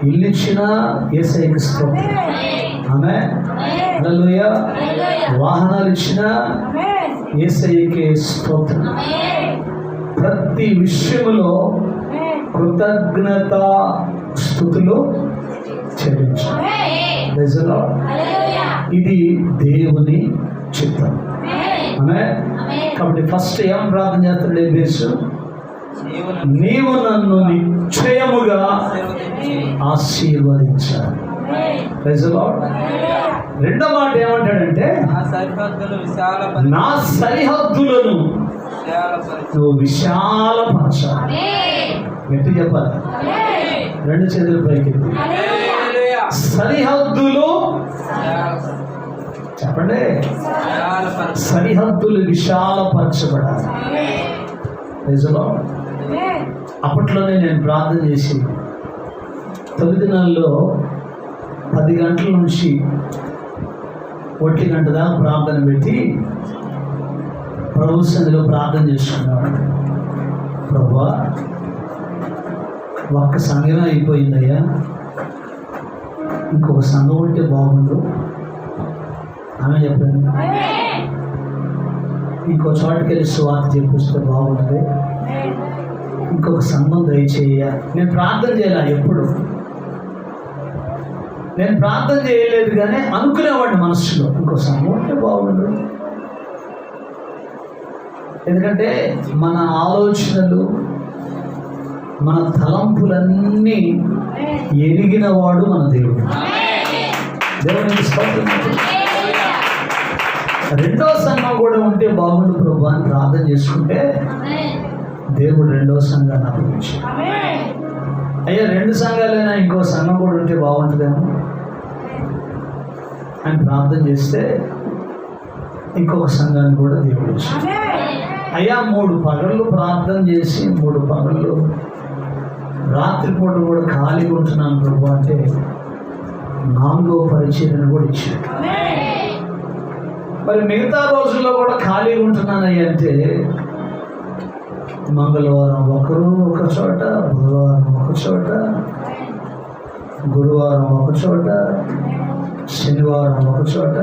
ఇల్లు ఇచ్చిన యేసయ్యకు స్తోత్రం. ఆమె హల్లెలూయా. వాహనాలు ఇచ్చిన యేసయ్యకే స్తోత్రం. ప్రతి విషయములో కృతజ్ఞత స్తుతులు చెల్లించాలి. Praise the Lord. ఇది దేవుని చిత్తం. ఆమె కాబట్టి ఫస్ట్ ఏం ప్రార్థన చేస్తాడు ఎబేసు? నీవు నన్ను నిశ్చయముగా ఆశీర్వదించాలి. Praise the Lord. రెండో మాట ఏమంటాడంటే నా సరిహద్దులను నువ్వు విశాలపరచాలి. గట్టి చెప్పాలి. రెండు చేతుల పైకి సరిహద్దులు చెప్పండి. సరిహద్దులు విశాలపరచబడాలి. నిజంలో అప్పట్లోనే నేను ప్రార్థన చేసి 9 నెలల్లో 10 గంటల నుంచి 1 గంట దాకా ప్రార్థన పెట్టి ప్రభు సన్నిధిలో ప్రార్థన చేసుకున్నాడు. ప్రభువా, ఒక్క సంఘమే అయిపోయిందయ్యా, ఇంకొక సంఘం ఉంటే బాగుండు. ఆమె చెప్పాను, ఇంకో చోటుకి వెళ్ళి సువార్త చెప్పిస్తే బాగుంటుంది, ఇంకొక సంఘం దయచేయ. నేను ప్రార్థన చేయాల, ఎప్పుడు నేను ప్రార్థన చేయలేదు, కానీ అనుకునేవాడిని మనసులో ఇంకో సంఘం ఉంటే బాగుండు. ఎందుకంటే మన ఆలోచనలు, మన తలంపులన్నీ ఎరిగిన వాడు మన దేవుడు. దేవునికి స్తోత్రం. రెండో సంఘం కూడా ఉంటే బాగుండు ప్రభు అని ప్రార్థన చేసుకుంటే దేవుడు రెండో సంఘాన్ని అప్పగించాడు. అయ్యా, 2 సంఘాలైనా ఇంకో సంఘం కూడా ఉంటే బాగుంటుందేమో అని ప్రార్థన చేస్తే ఇంకొక సంఘాన్ని కూడా దేవుడు ఇచ్చాడు. అయ్యా, 3 పగళ్ళు ప్రార్థన చేసి 3 పగళ్ళు రాత్రిపూట కూడా ఖాళీగా ఉంటున్నాను ప్రభు అంటే 4వ పరిచర్యను కూడా ఇచ్చాడు. మరి మిగతా రోజుల్లో కూడా ఖాళీగా ఉంటున్నానయ్య అంటే మంగళవారం ఒకరు ఒక చోట, బుధవారం ఒక చోట, గురువారం ఒక చోట, శనివారం ఒక చోట,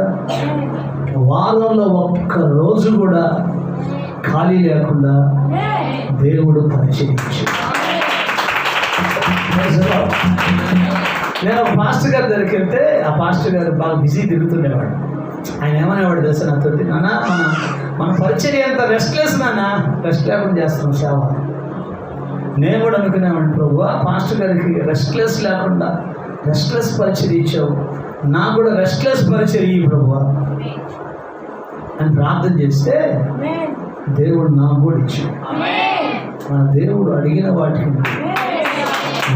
వారంలో ఒక్క రోజు కూడా ఖాళీ లేకుండా దేవుడు పరిచయించాడు. నేను ఒక పాస్టర్ గారి దగ్గరికి వెళ్తే ఆ పాస్టర్ గారు బాగా బిజీ తిరుగుతుండేవాడు. ఆయన ఏమనేవాడు తెలుసా నాతో, నాన్న మన పరిచర్య అంతా రెస్ట్లెస్, నాన్న రెస్ట్ లేకుండా చేస్తున్నాం సేవ. నేను కూడా అనుకునేవాడిని, ప్రభు పాస్టర్ గారికి రెస్ట్లెస్ లేకుండా రెస్ట్లెస్ పరిచర్య ఇచ్చావు, నాకు కూడా రెస్ట్లెస్ పరిచర్య ప్రభు అని ప్రార్థన చేస్తే దేవుడు నాకు కూడా ఇచ్చాడు. మన దేవుడు అడిగిన వాటిని,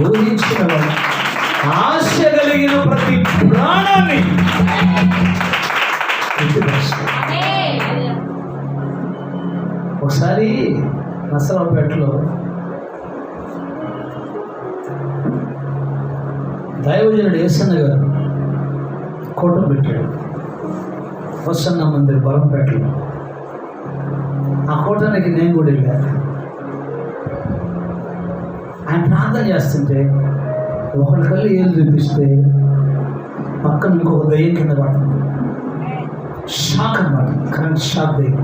ఊహించిన వాటిని, ఆశ కలిగిన ప్రతి ప్రాణాన్ని ఒకసారి నసరావుపేటలో దైవజనుడు ఏసన్న గారు కూటమి పెట్టాడు. వసన్న మందిర్ బలంపేటలో. ఆ కూటానికి నేను కూడా వెళ్ళాను. ఆయన ప్రార్థన చేస్తుంటే ఒకరి కళ్ళు ఏళ్ళు చూపిస్తే పక్కన ఇంకొక దయ్యం కింద పడుతుంది. షాక్ అనమాట, కరెంట్ షాక్ దయ్యం.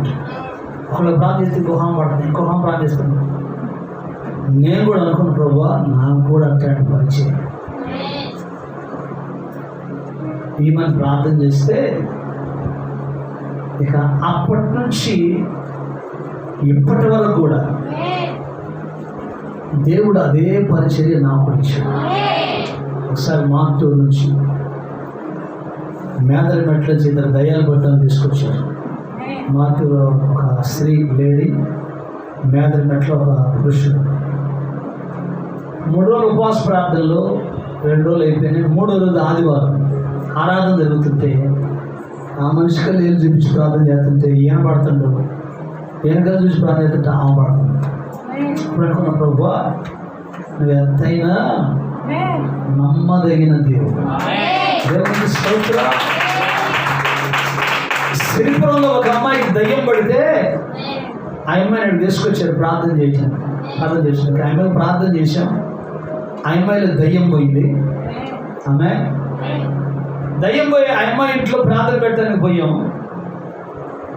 ఒకళ్ళు ప్రార్థన చేస్తే ఇంకో హామం పడుతుంది, ఇంకో హామం ప్రార్థన చేస్తుంది. నేను కూడా అనుకున్న ప్రభువా నాకు కూడా అట్లాంటి పరిచయం. ఈమెను ప్రార్థన చేస్తే ఇక అప్పటి నుంచి ఇప్పటి వరకు కూడా దేవుడు అదే పరిచర్య నాకు ఇచ్చాడు. ఒకసారి మార్టూరు నుంచి మేదరి మెట్ల చేత దయ్యాలు కొట్టడం తీసుకొచ్చారు. మార్టూరు ఒక స్త్రీ లేడీ, మేదరి మెట్ల ఒక పురుషుడు. 3 రోజులు ఉపవాస ప్రార్థనలో 2 రోజులు అయిపోయినాయి. 3వ రోజు ఆదివారం ఆరాధన జరుగుతుంటే ఆ మనిషి కళ్ళు ఏళ్ళు చూపించి ప్రార్థన చేస్తుంటే ఈయన పడుతుండో, వెనకాల చూసి ప్రార్థన చేస్తుంటే ఆమె పడుతుంది. ఇప్పుడు అనుకున్న ప్రభువా నువ్వు ఎంతైనా నమ్మదగిన దేవుడు. దేవునికి స్తోత్రం. శ్రీపురంలో ఒక అమ్మాయికి దయ్యం పడితే ఆ అమ్మాయి నేను తీసుకొచ్చారు, ప్రార్థన చేశాను. ఆ అమ్మాయి ప్రార్థన చేశాం. ఆ అమ్మాయిలో దయ్యం పోయింది. ఆమె దయ్యం పోయి ఆ అమ్మాయి ఇంట్లో ప్రార్థన పెట్టడానికి పోయాము.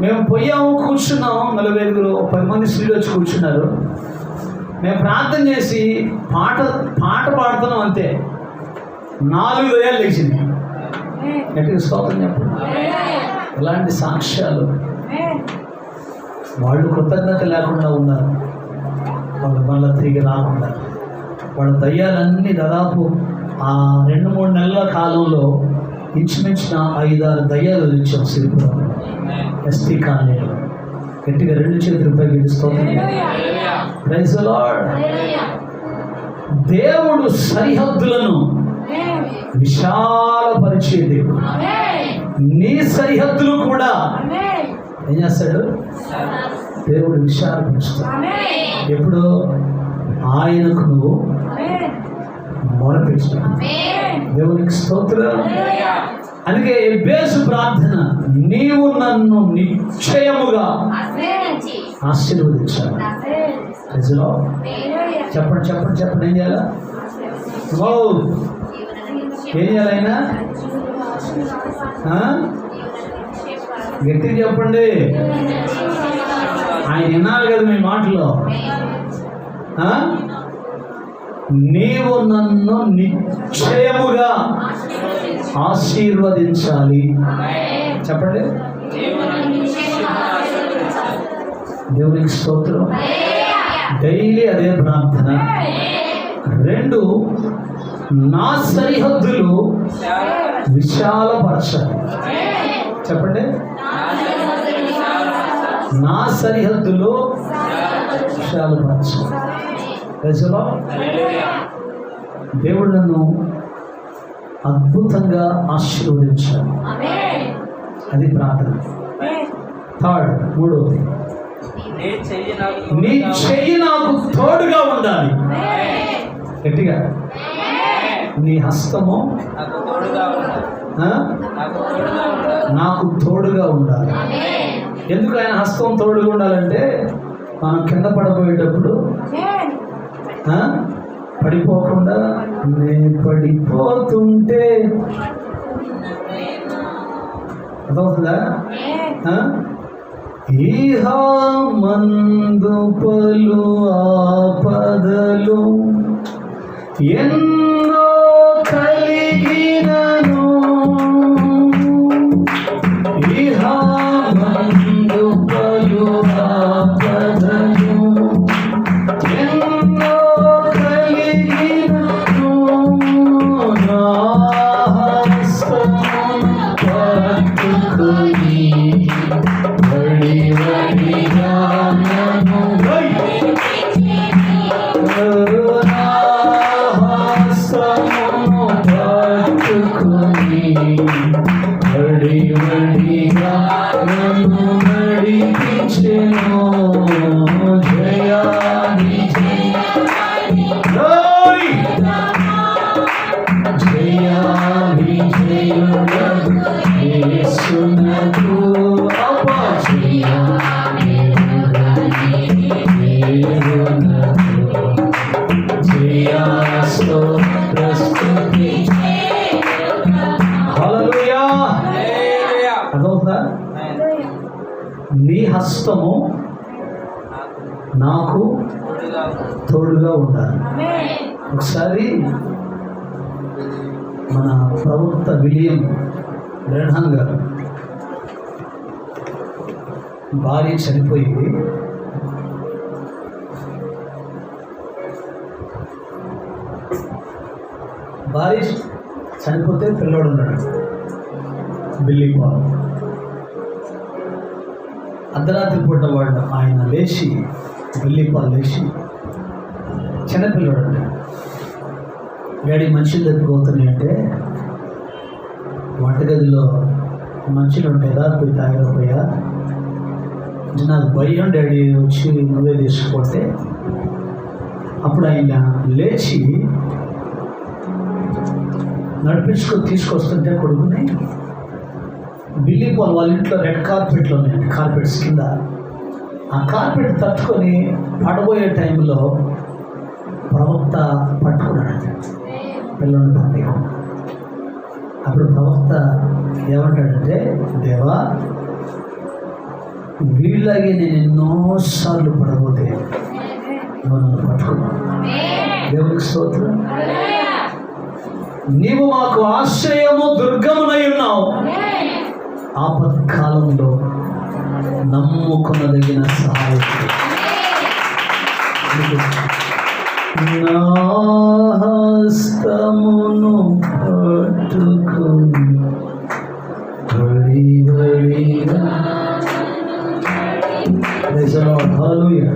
మేము పోయాము, కూర్చున్నాము. 40 10 మంది స్త్రీలు వచ్చి కూర్చున్నారు. మేము ప్రార్థన చేసి పాట పాడుతున్నాం. అంతే 4 దయ్యాలు లేచింది. గట్టిగా స్తోత్రం చెప్పండి. ఇలాంటి సాక్ష్యాలు. వాళ్ళు కృతజ్ఞత లేకుండా ఉన్నారు, వాళ్ళు మళ్ళీ తిరిగి రాకుండా. వాళ్ళ దయ్యాలన్నీ దాదాపు ఆ 2-3 నెలల కాలంలో ఇంచుమించిన 5-6 దయ్యాలు ఇచ్చాం శ్రీపురం ఎస్టీ కాలనీలో. గట్టిగా 2 చేతులు పైకి స్తోత్రం. Praise the lord. దేవుడు సరిహద్దులను విశాలపరిచే దేవుడు. నీ సరిహద్దులు కూడా ఏం చేస్తాడు? దేవుడు విశాలపరుస్తాడు. ఎప్పుడు ఆయనకు నువ్వు మొరపెట్టావు. దేవునికి స్తోత్రం. అందుకే ఎబ్బేసు ప్రార్థన, నీవు నన్ను నిశ్చయముగా ఆశీర్వదించాలి. చెప్పండి చెప్పండి చెప్పండి. ఏం చేయాలా? ఏం చేయాలైనా గట్టిగా చెప్పండి. ఆయన వినాలి కదా మీ మాటలో. నీవు నన్ను నిశ్చయముగా ఆశీర్వదించాలి. చెప్పండి. దేవునికి స్తోత్రం. డైలీ అదే ప్రార్థన. 2, నా సరిహద్దులు విశాలపరచాలి. చెప్పండి. నా సరిహద్దులు విశాలపరచాలి. దేవుడు నన్ను అద్భుతంగా ఆశీర్వదించాలి. అది ప్రార్థన. 3వది, నీ చెయ్యి నాకు తోడుగా ఉండాలి. గట్టిగా, నీ హస్తము నాకు తోడుగా ఉండాలి. ఎందుకు ఆయన హస్తం తోడుగా ఉండాలంటే మనం కింద పడిపోయేటప్పుడు పడిపోకుండా, నేను పడిపోతుంటే అర్థమవుతుందా? ఈహా మందు పలు ఆపదలు ఎన్నో కలిగినను, ఈహా మందు పలు ఆపదలు ఎన్నో కలిగినను, నా హస్తమును పట్టుకొని వడి వడిగా నన్ను జయాని జయాని జయాని జయుడగు యేసునకు అపజయాని జయాస్తో ప్రస్తుతి. హల్లెలూయా. అదవుతా నీ హస్తము నాకు తోడుగా ఉండాలి. ఒకసారి మన ప్రవక్త విలియం బ్రెన్హామ్ గారు భార్య చనిపోయింది. భార్య చనిపోతే పిల్లోడు ఉన్నాడు, బిల్లీ పాల్. అర్ధరాత్రి పూట వాడు ఆయన లేచి, బిల్లీ పాల్ లేచి, చిన్నపిల్లోడు అంటే డాడీ మనుషులు ఎత్తుకుపోతున్నాయి అంటే వంటగదిలో మనుషులు ఉంటాయి రా, పోయి తాగకపోయా, నాకు భయం డాడీ, వచ్చి నువ్వే తీసుకుపోతే. అప్పుడు ఆయన లేచి నడిపించుకొని తీసుకొస్తుంటే కొడుకుని బిల్లీ పాల్ వాళ్ళ ఇంట్లో రెడ్ కార్పెట్లు ఉన్నాయండి, కార్పెట్స్ కింద. ఆ కార్పెట్ తట్టుకొని పడబోయే టైంలో ప్రవక్త పట్టుకున్నాడు పిల్లల్ని పంపేయడం. అప్పుడు ప్రవక్త ఏమంటాడంటే, దేవా వీళ్ళలాగే నేను ఎన్నోసార్లు పడబోతే నువ్వు నన్ను పట్టుకున్నావు. దేవునికి స్తోత్రం. నీవు మాకు ఆశ్రయము దుర్గమునై ఉన్నావు, ఆపత్కాలంలో నమ్ముకొనదగిన సహాయకుడు. నా హస్తమును పట్టుకొని వడివడిగా. హల్లెలూయా.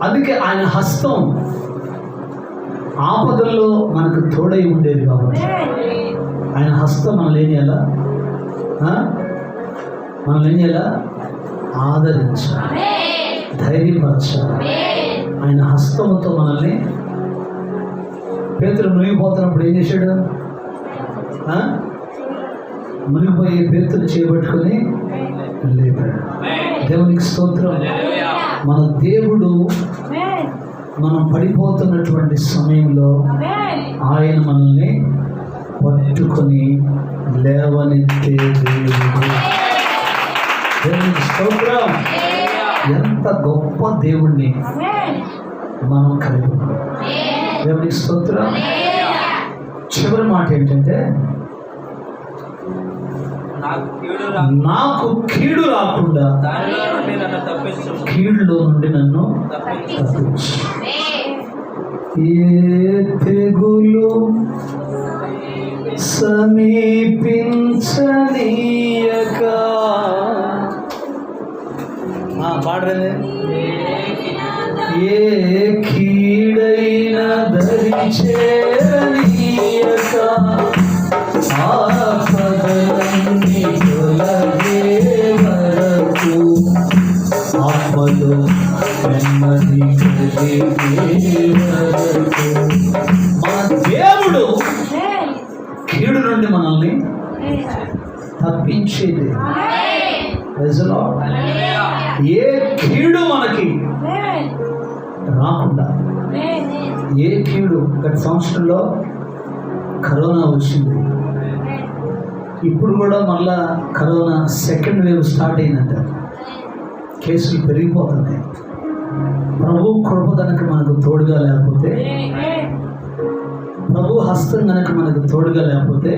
అందుకే ఆయన హస్తం ఆపదల్లో మనకు తోడై ఉండేది కాబట్టి ఆయన హస్తం మనల్ని ఏం చేయాలా, మనల్ని ఏం చేయాలా, ఆదరించాలి, ధైర్యపరచాలి. ఆయన హస్తముతో మనల్ని, పేతురు మునిగిపోతున్నప్పుడు ఏం చేశాడు, మునిగిపోయి పేతురు చేపట్టుకొని లేపాడు. దేవునికి స్తోత్రం. మన దేవుడు మనం పడిపోతున్నటువంటి సమయంలో ఆయన మనల్ని పట్టుకొని లేవనెత్తే దేవుడు. దేవునికి స్తోత్రం. ఎంత గొప్ప దేవుణ్ణి మనం కలిగి ఉన్నాం. దేవునికి స్తోత్రం. చివరి మాట ఏంటంటే, నాకు కీడు రాకుండా కీడులో నుండి నన్ను తప్పించు. ఏ తెగులు సమీపించనీయక. పాడరే. ఏ కీడైన దరి చేరనీయక, ఆపదలన్నీ తొలగే వరకు, ఆపద నెమ్మది కలిగే వరకు మన దేవుడు కీడు నుండి మనల్ని తప్పించేది. ఏ కీడు మనకి రాకుండా, ఏ కీడు. గత సంవత్సరంలో కరోనా వచ్చింది, ఇప్పుడు కూడా మళ్ళా కరోనా సెకండ్ వేవ్ స్టార్ట్ అయిందంట, కేసులు పెరిగిపోతున్నాయి. ప్రభు కృప కనుక మనకు తోడుగా లేకపోతే, ప్రభు హస్తం కనుక మనకు తోడుగా లేకపోతే,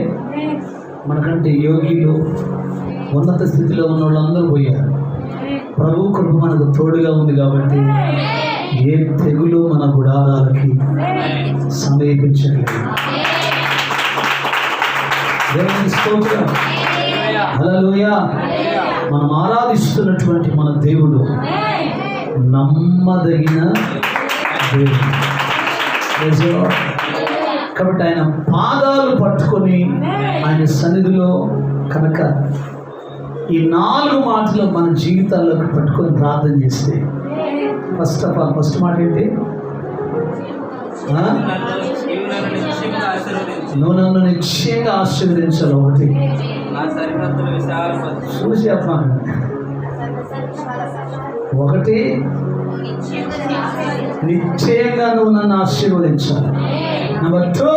మనకంటే యోగిలు ఉన్నత స్థితిలో ఉన్న వాళ్ళందరూ పోయారు. ప్రభు కృప మనకు తోడుగా ఉంది కాబట్టి ఏ తెగులు మన గుడారాలకి సమీపించలేదు. దేవుని స్తోత్రం. హల్లెలూయా. మనం ఆరాధిస్తున్నటువంటి మన దేవుడు నమ్మదగిన దేవుడు. కాబట్టి ఆయన పాదాలు పట్టుకొని ఆయన సన్నిధిలో కనుక ఈ 4 మాటలు మన జీవితాల్లోకి పట్టుకొని ప్రార్థన చేస్తే ఫస్ట్ ఆఫ్ ఆల్ ఫస్ట్ మాట ఏంటి? నువ్వు నన్ను నిశ్చయంగా ఆశీర్వదించాలి. ఒకటి చూసి చెప్పాను. ఒకటి, నిశ్చయంగా నువ్వు నన్ను ఆశీర్వదించాలి. నెంబర్ 2,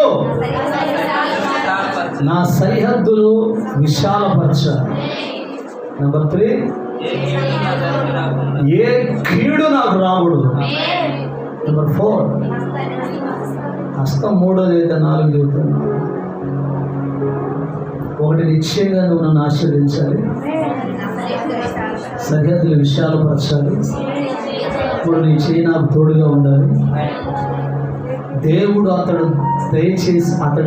నా సరిహద్దులు విశాలపరచాలి. నెంబర్ 3, ఏ కీడు నాకు రాకూడదు. నెంబర్ 4, హస్తం 3 అయితే 4 చెబుతున్నా. ఒకటి, నిశ్చయంగా నువ్వు నన్ను ఆశీర్వదించాలి. సరిహద్దులు విశాలపరచాలి. ఇప్పుడు నీ చేయి నాకు తోడుగా ఉండాలి. దేవుడు అతడు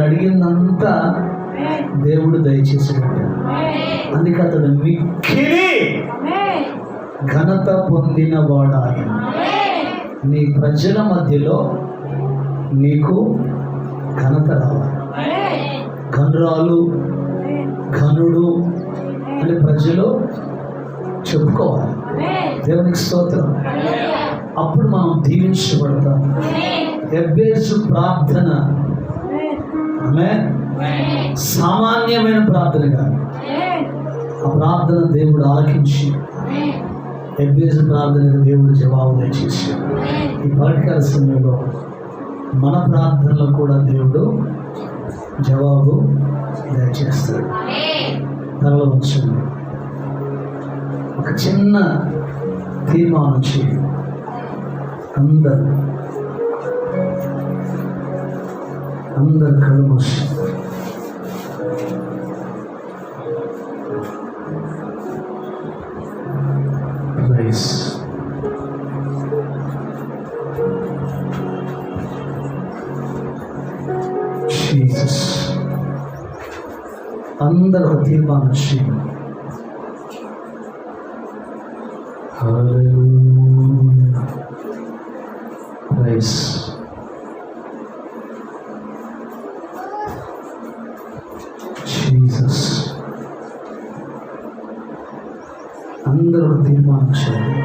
అడిగిందంతా దేవుడు దయచేసి ఉంటాడు. అందుకే అతడు మిక్కిలి ఘనత పొందిన వాడాలి. నీ ప్రజల మధ్యలో నీకు ఘనత రావాలి. ఘనురాలు, ఘనుడు అని ప్రజలు చెప్పుకోవాలి. దేవునికి స్తోత్రం. అప్పుడు మనం దీవించబడతాం. ఎబ్బేసు ప్రార్థన సామాన్యమైన ప్రార్థన కాదు. ఆ ప్రార్థన దేవుడు ఆలకించి ఎబ్బేసు ప్రార్థనకు దేవుడు జవాబు దయచేసాడు. ఈ పగటికాల సమయంలో మన ప్రార్థనలో కూడా దేవుడు జవాబు దయచేస్తాడు. తలలో ఉంచండి. ఒక చిన్న తీర్మానం చేయండి. అందరు కళ్ళు మూసి ప్రైస్ జీసస్. అందరూ ఒక తీర్మానం చేయండి. Hallelujah. Praise. Jesus. అందరూ తీర్మానం చేయండి.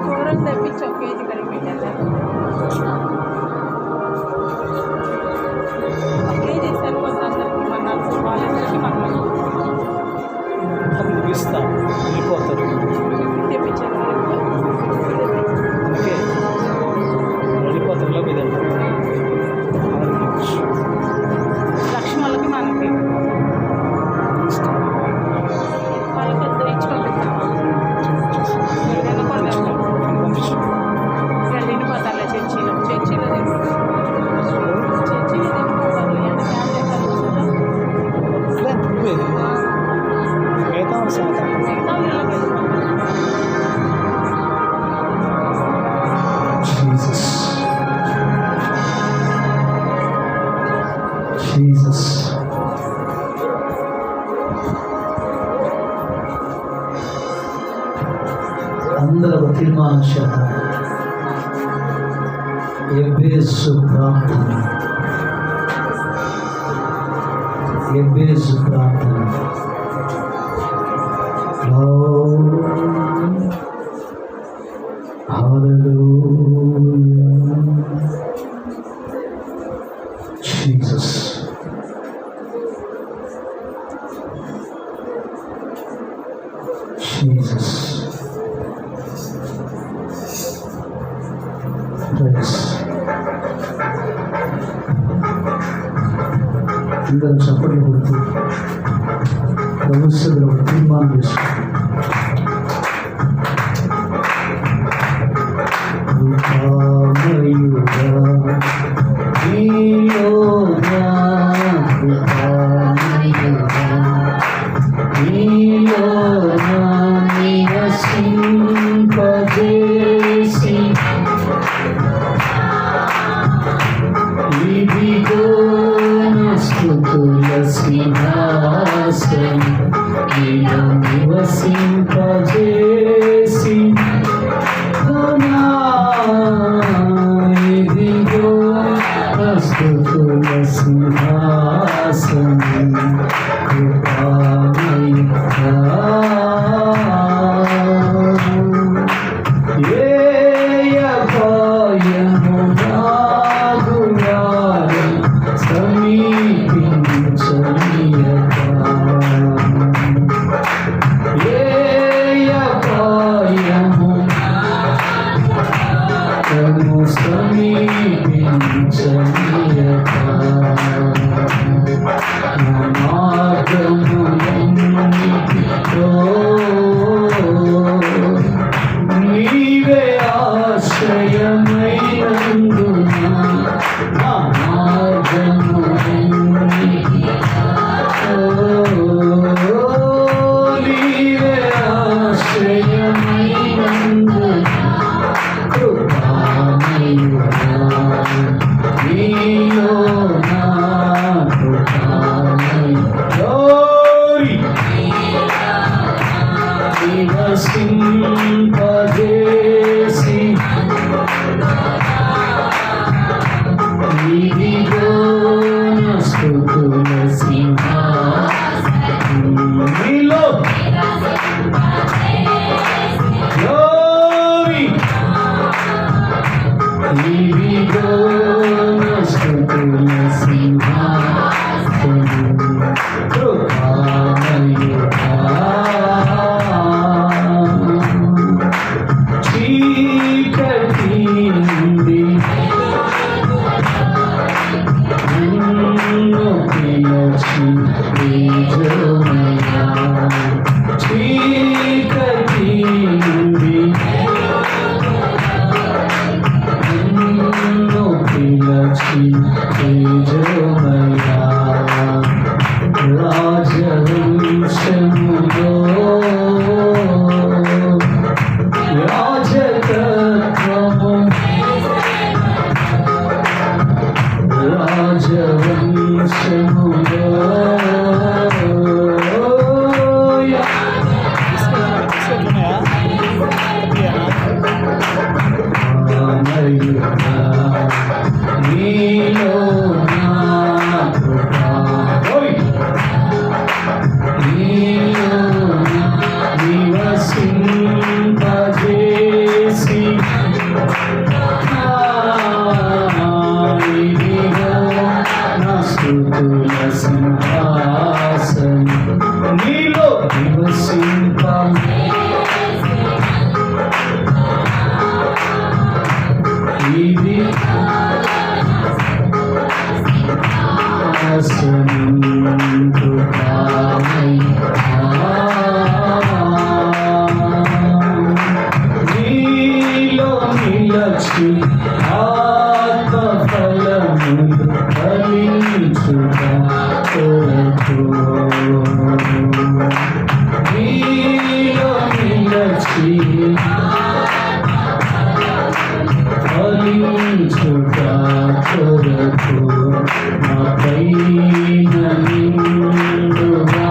కూరలు తెప్పించి ఒక కేజీ కలిపి పెట్టారు. కేజీ సరిపోతుంది. మన వాళ్ళకి మనం ఇస్తా వెళ్ళిపోతారు. తెప్పించారు. ఓకే, వెళ్ళిపోతారులో మీద లక్ష్మణులకి మనకి వాళ్ళకి పెద్ద ఇచ్చి పంపిస్తాం. వెళ్ళిపోతారులే చర్చిలో తినిపోతారు. Jesus. అందరూ తీర్మానం చేద్దాం. ఎబ్బేసు ప్రార్థన, ఎబ్బేసు ప్రార్థన. Hallelujah. Jesus. Jesus. Praise. అందరూ చప్పట్లు కొడుతూ ప్రభుత్వంలో తీర్మానం చేస్తారు. సింహాసనం కృపామయుడా ఏ అపాయము నాకు రాదు సమీపించనీయక ఏ అపాయము తను సమీపించనీయక నా మార్గములన్నిటిలో నీవే ఆశ్రయమైనందున నా మార్గములన్నిటిలో నీవే ఆశ్రయమైనందున కృపామయుడా నీలో నా కృపామయుడా నివసింపజేసి ఇదిగో నా స్తుతుల సింహాసనం నీలో Glory! ఇదిగో నా స్తుతుల సింహాసనం కృపామయుడా చీకటి నుండి నన్ను పిలిచి తేజోమయా చీకటి నుండి నన్ను పిలిచి తేజోమయా రాజవంశములో రాజతత్వము రాజవంశములో నీలో నా కృపా నీలో నివసింపజేసి ఇదిగో నా స్తుతుల సింహాసనం నీలో నివసింప ఇది నీలో నిలచి ఆత్మఫలము ఫలించుగా కొరకు నీలో నిలచి ఫలించుగా కొరకు నా పైన నిండుగా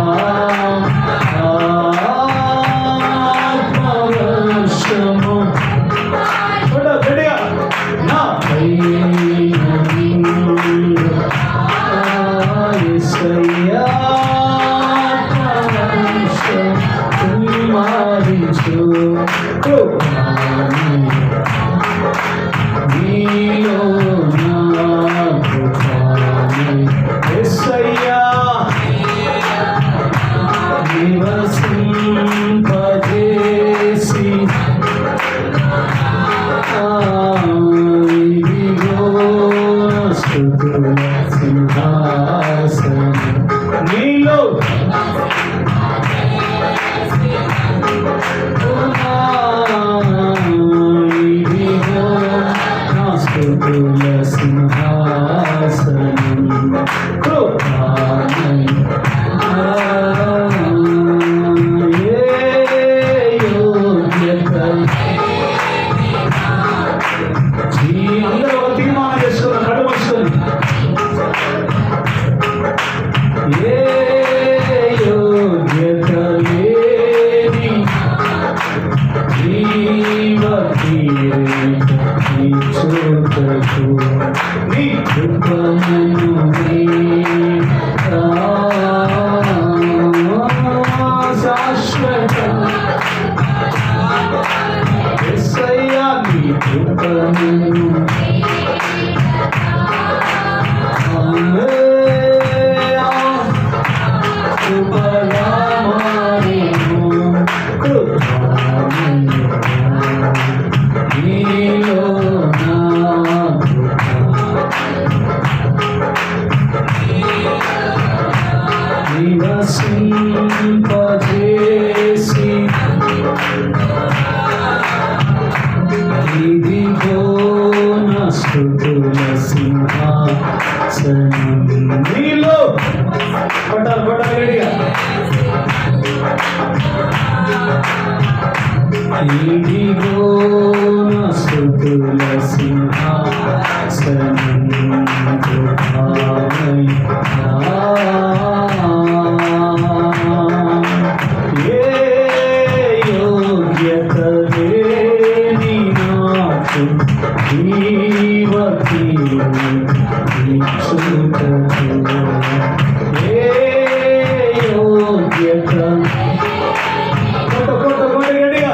ఆత్మవర్షము నా పైన నిండుగా యేసయ్యా ఆత్మవర్షం కుమారించు నీలో నా కృపామయుడా యేసయ్యా నివసింపజేసి ఇదిగో నా స్తుతుల సింహాసనం నీలో ఇదిగో నా స్తుతుల సింహాసనం కృపామయుడా ఏ యోగ్యత అందరూ ఒక తీర్మానం చేసుకున్న కళ్ళు మూసుకొని నీలో కొట్టాలి గట్టిగా. ఇదిగో నా స్తుతుల సింహాసనం ఏ యోగ్యత లేని నాకు ఏ యోగ్యత కొట్ట గట్టిగా.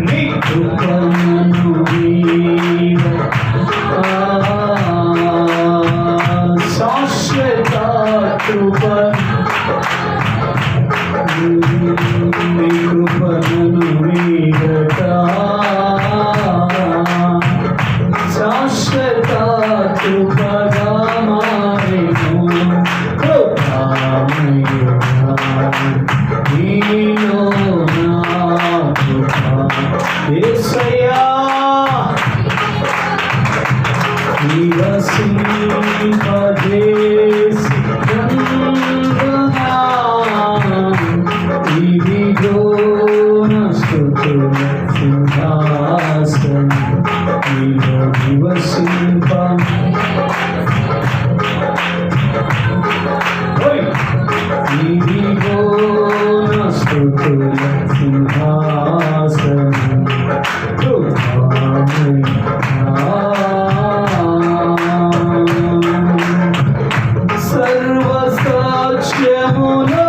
నీ కృపను శాశ్వత కృప నీ కృపను వీడక శాశ్వత కృపగా మారెను నీలో నా కృప యేసయ్యా నివసింపజేసి ఇదిగో నా స్తుతుల సింహాసనం నీలో నివసింప ఇదిగో నా స్తుతుల సింహాసనం సర్వసాక్ష్యములో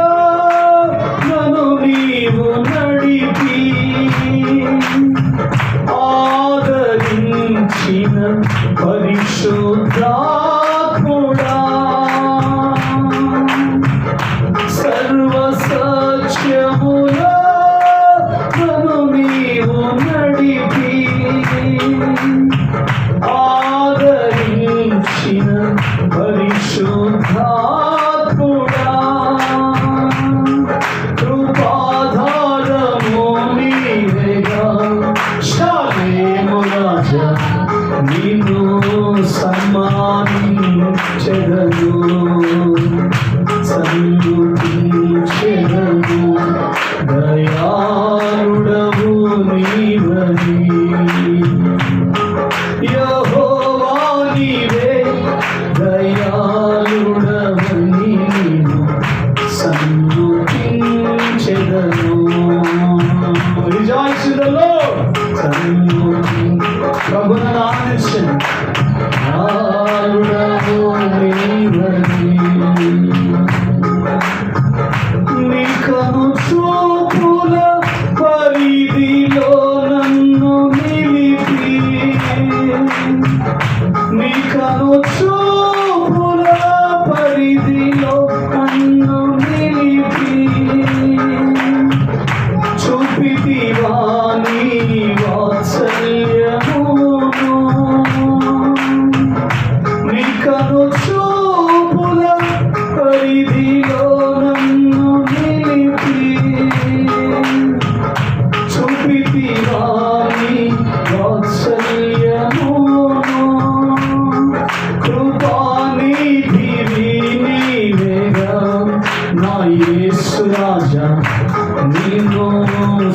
నన్ను నీవు నడిపి ఆదరించిన పరిశుద్ధాత్ముడా సర్వసాక్ష్యములో నన్ను నీవు నడిపి ఆదరించిన పరిశుద్ధాత్ముడా కృపాధారము నీవేగా శాలేము రాజా నిన్ను సన్మానించెదను సన్నుతించెదను దయాళుడవు నీవని యెహోవా నీవే దయాళుడవని నిన్ను సన్నుతించెదను. Rejoice in the Lord. ప్రభువును ఆనందించండి. దయాళుడవు నీవని నీ కను చూపుల పరిధిలో నన్ను నిలిపి నీ కను చూపుల పరిధిలో నన్ను నిలిపి చూపితివా నీ వాత్సల్యమును నీ కను చూపుల పరిధిలో నన్ను నిలిపి చూపితివా నీ వాత్సల్యమును కృపానిధివి నీవేగా నా యేసు రాజా నిన్ను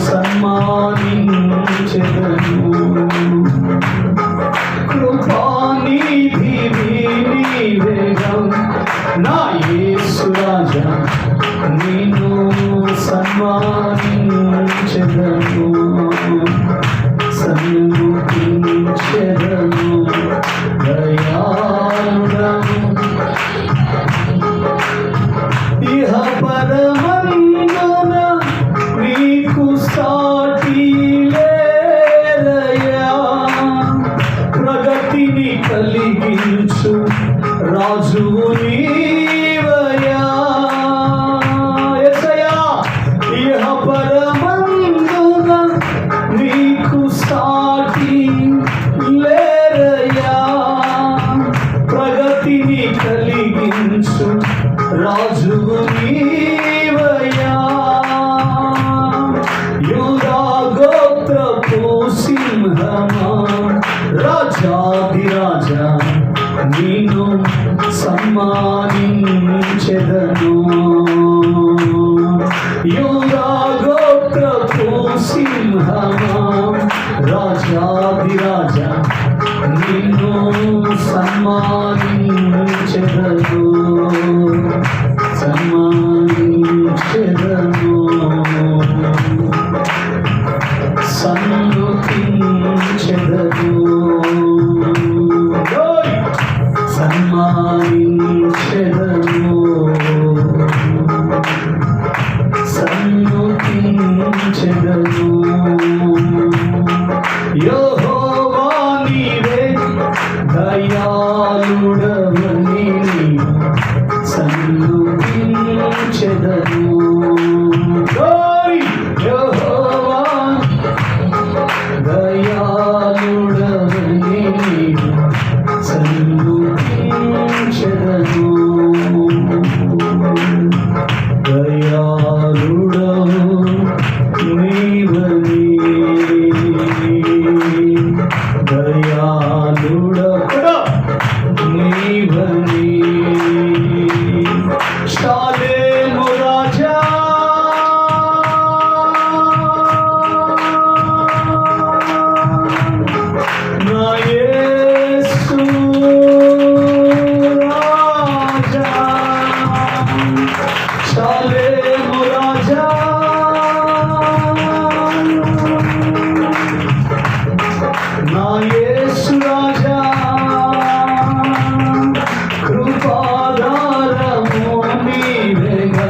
సన్మానించెదను. కృపానిధివి నీవేగా నా యేసు రాజా నిన్ను సన్మానించెదను సన్నుతించెదను దయాళుడవు ఇహ పరమందున నీకు సాటి లేరయ్యా ప్రగతిని కలిగించు రాజువు నీవయ్యా యేసయ్యా ఇహ పరమందున నీకు సాటి లేరయ్యా ప్రగతిని కలిగించు రాజువు నీవయ్యా యూదా గోత్రపు సింహమా రాజాధిరాజా నిన్ను సమ్మానించెదను. యూదా గోత్రపు సింహమా రాజాధిరాజా నిన్ను సన్మానించెదను, సన్మానించెదను, సన్నుతించెదను, సన్మానించెదను, సన్నుతించెదను. యెహోవా నీవే దయాళుడవని సన్నుతించెదను. యెహోవా దయాళుడవని సన్నుతించెదను. దయాళుడవు నీవని, దయాళుడవు నీవని. షాలేము రాజా నా యేసు రాజా, షాలేము రాజా నా యేసు రాజా, కృపాధారము నీవేగా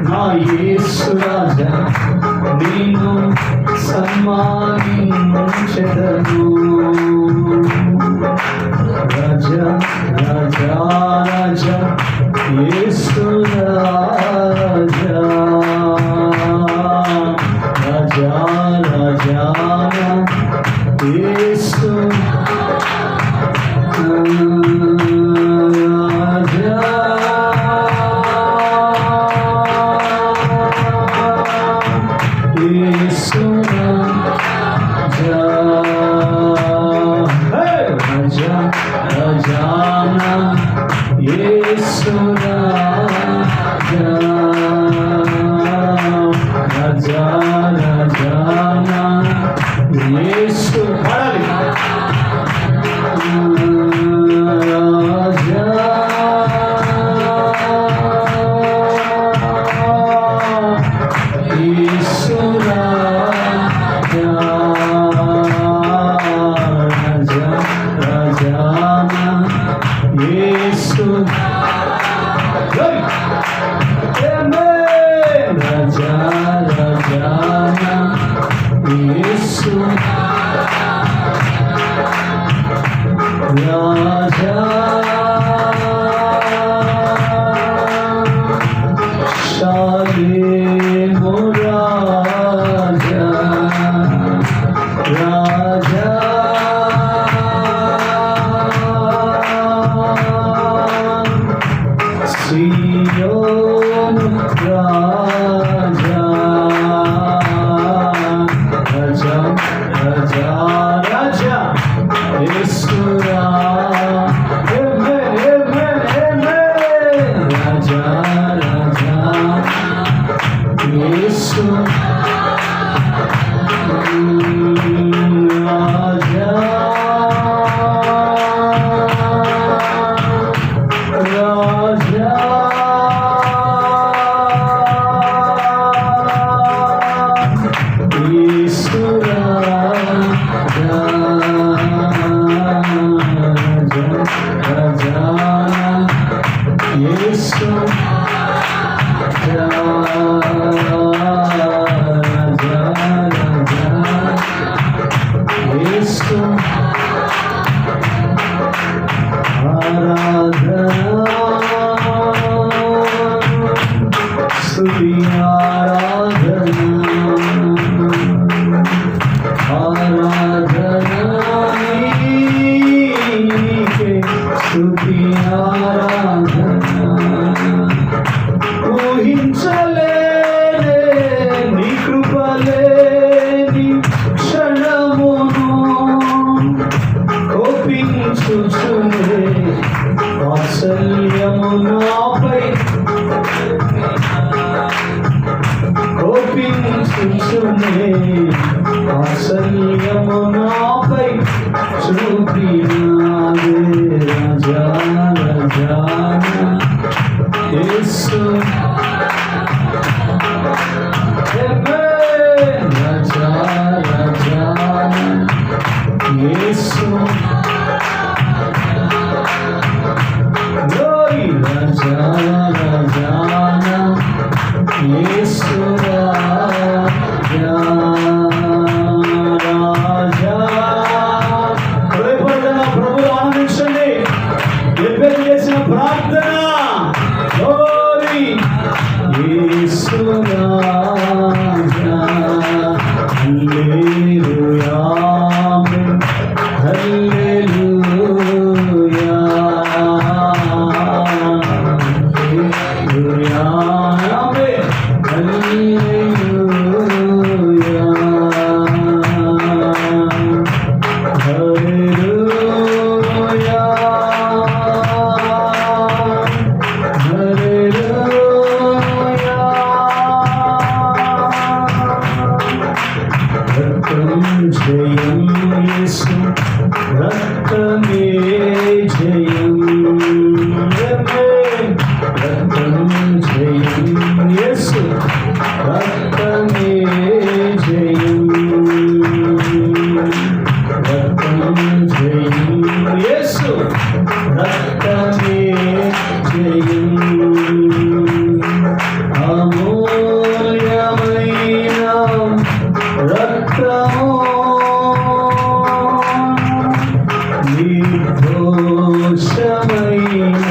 నా యేసు రాజా నిన్ను సన్మానించెదను. రాజా రాజా రాజా యేసు రాజా, రాజా రాజా యేసు రాజా, యేసు రాజా, రాజా రాజానా యేసు రాజా, రాజా రాజానా యేసు పాడాలి. రాజా యేసు రాజా, రాజా రాజానా యేసు రాజా రాజానా యేసు రాజా. షాలేము రాజా, రాజా సియోను రాజా, రాజా రాజా రాజా యేసు రాజా, రాజా రాజా యేసు రాజా, రాజా యేసు రాజా, రాజా యేసు రాజా, రాజా యేసు ఆరాధన స్తుతి ఆరాధన నీకే, స్తుతి ఆరాధన ఊహించలేనే నీ కృపలేని క్షణమును చూపినావే రాజా రాజానా యేసు రాజా రాజానా యేసు glory raja rajana yesu raja raja ప్రేమపడన ప్రభు ఆనందించండి ఎబ్బెలు చేసిన ప్రార్థన glory yesu raja హల్లెలూయా హల్లెలూయా జయం యేసు రక్తమే జయం రక్తం జయం యేసు రక్తమే జయం రక్తం జయం యేసు రక్తమే జయం అమూల్యమైన రక్తము నిర్దోషమైన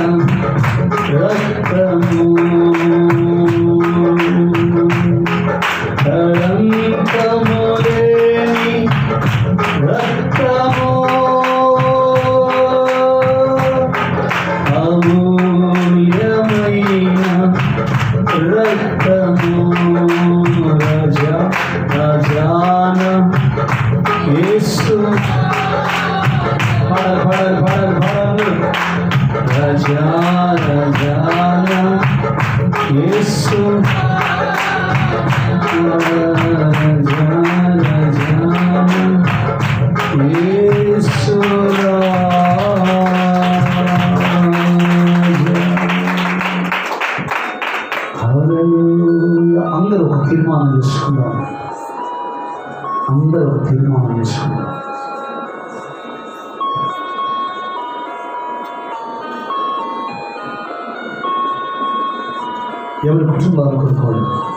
రక్తము కళంకము లేని రక్తము అమూల్యమైన రక్తము రాజా రాజాన యేసు పాడాలి రాజా రాజాన యేసు రాజా రాజాన యేసు అందరూ ఒక తీర్మానం చేసుకుందాం. అందరూ ఒక తీర్మానం చేసుకుందాం. ఎవరి కుటుంబాలు కొనుక్కోవాలి.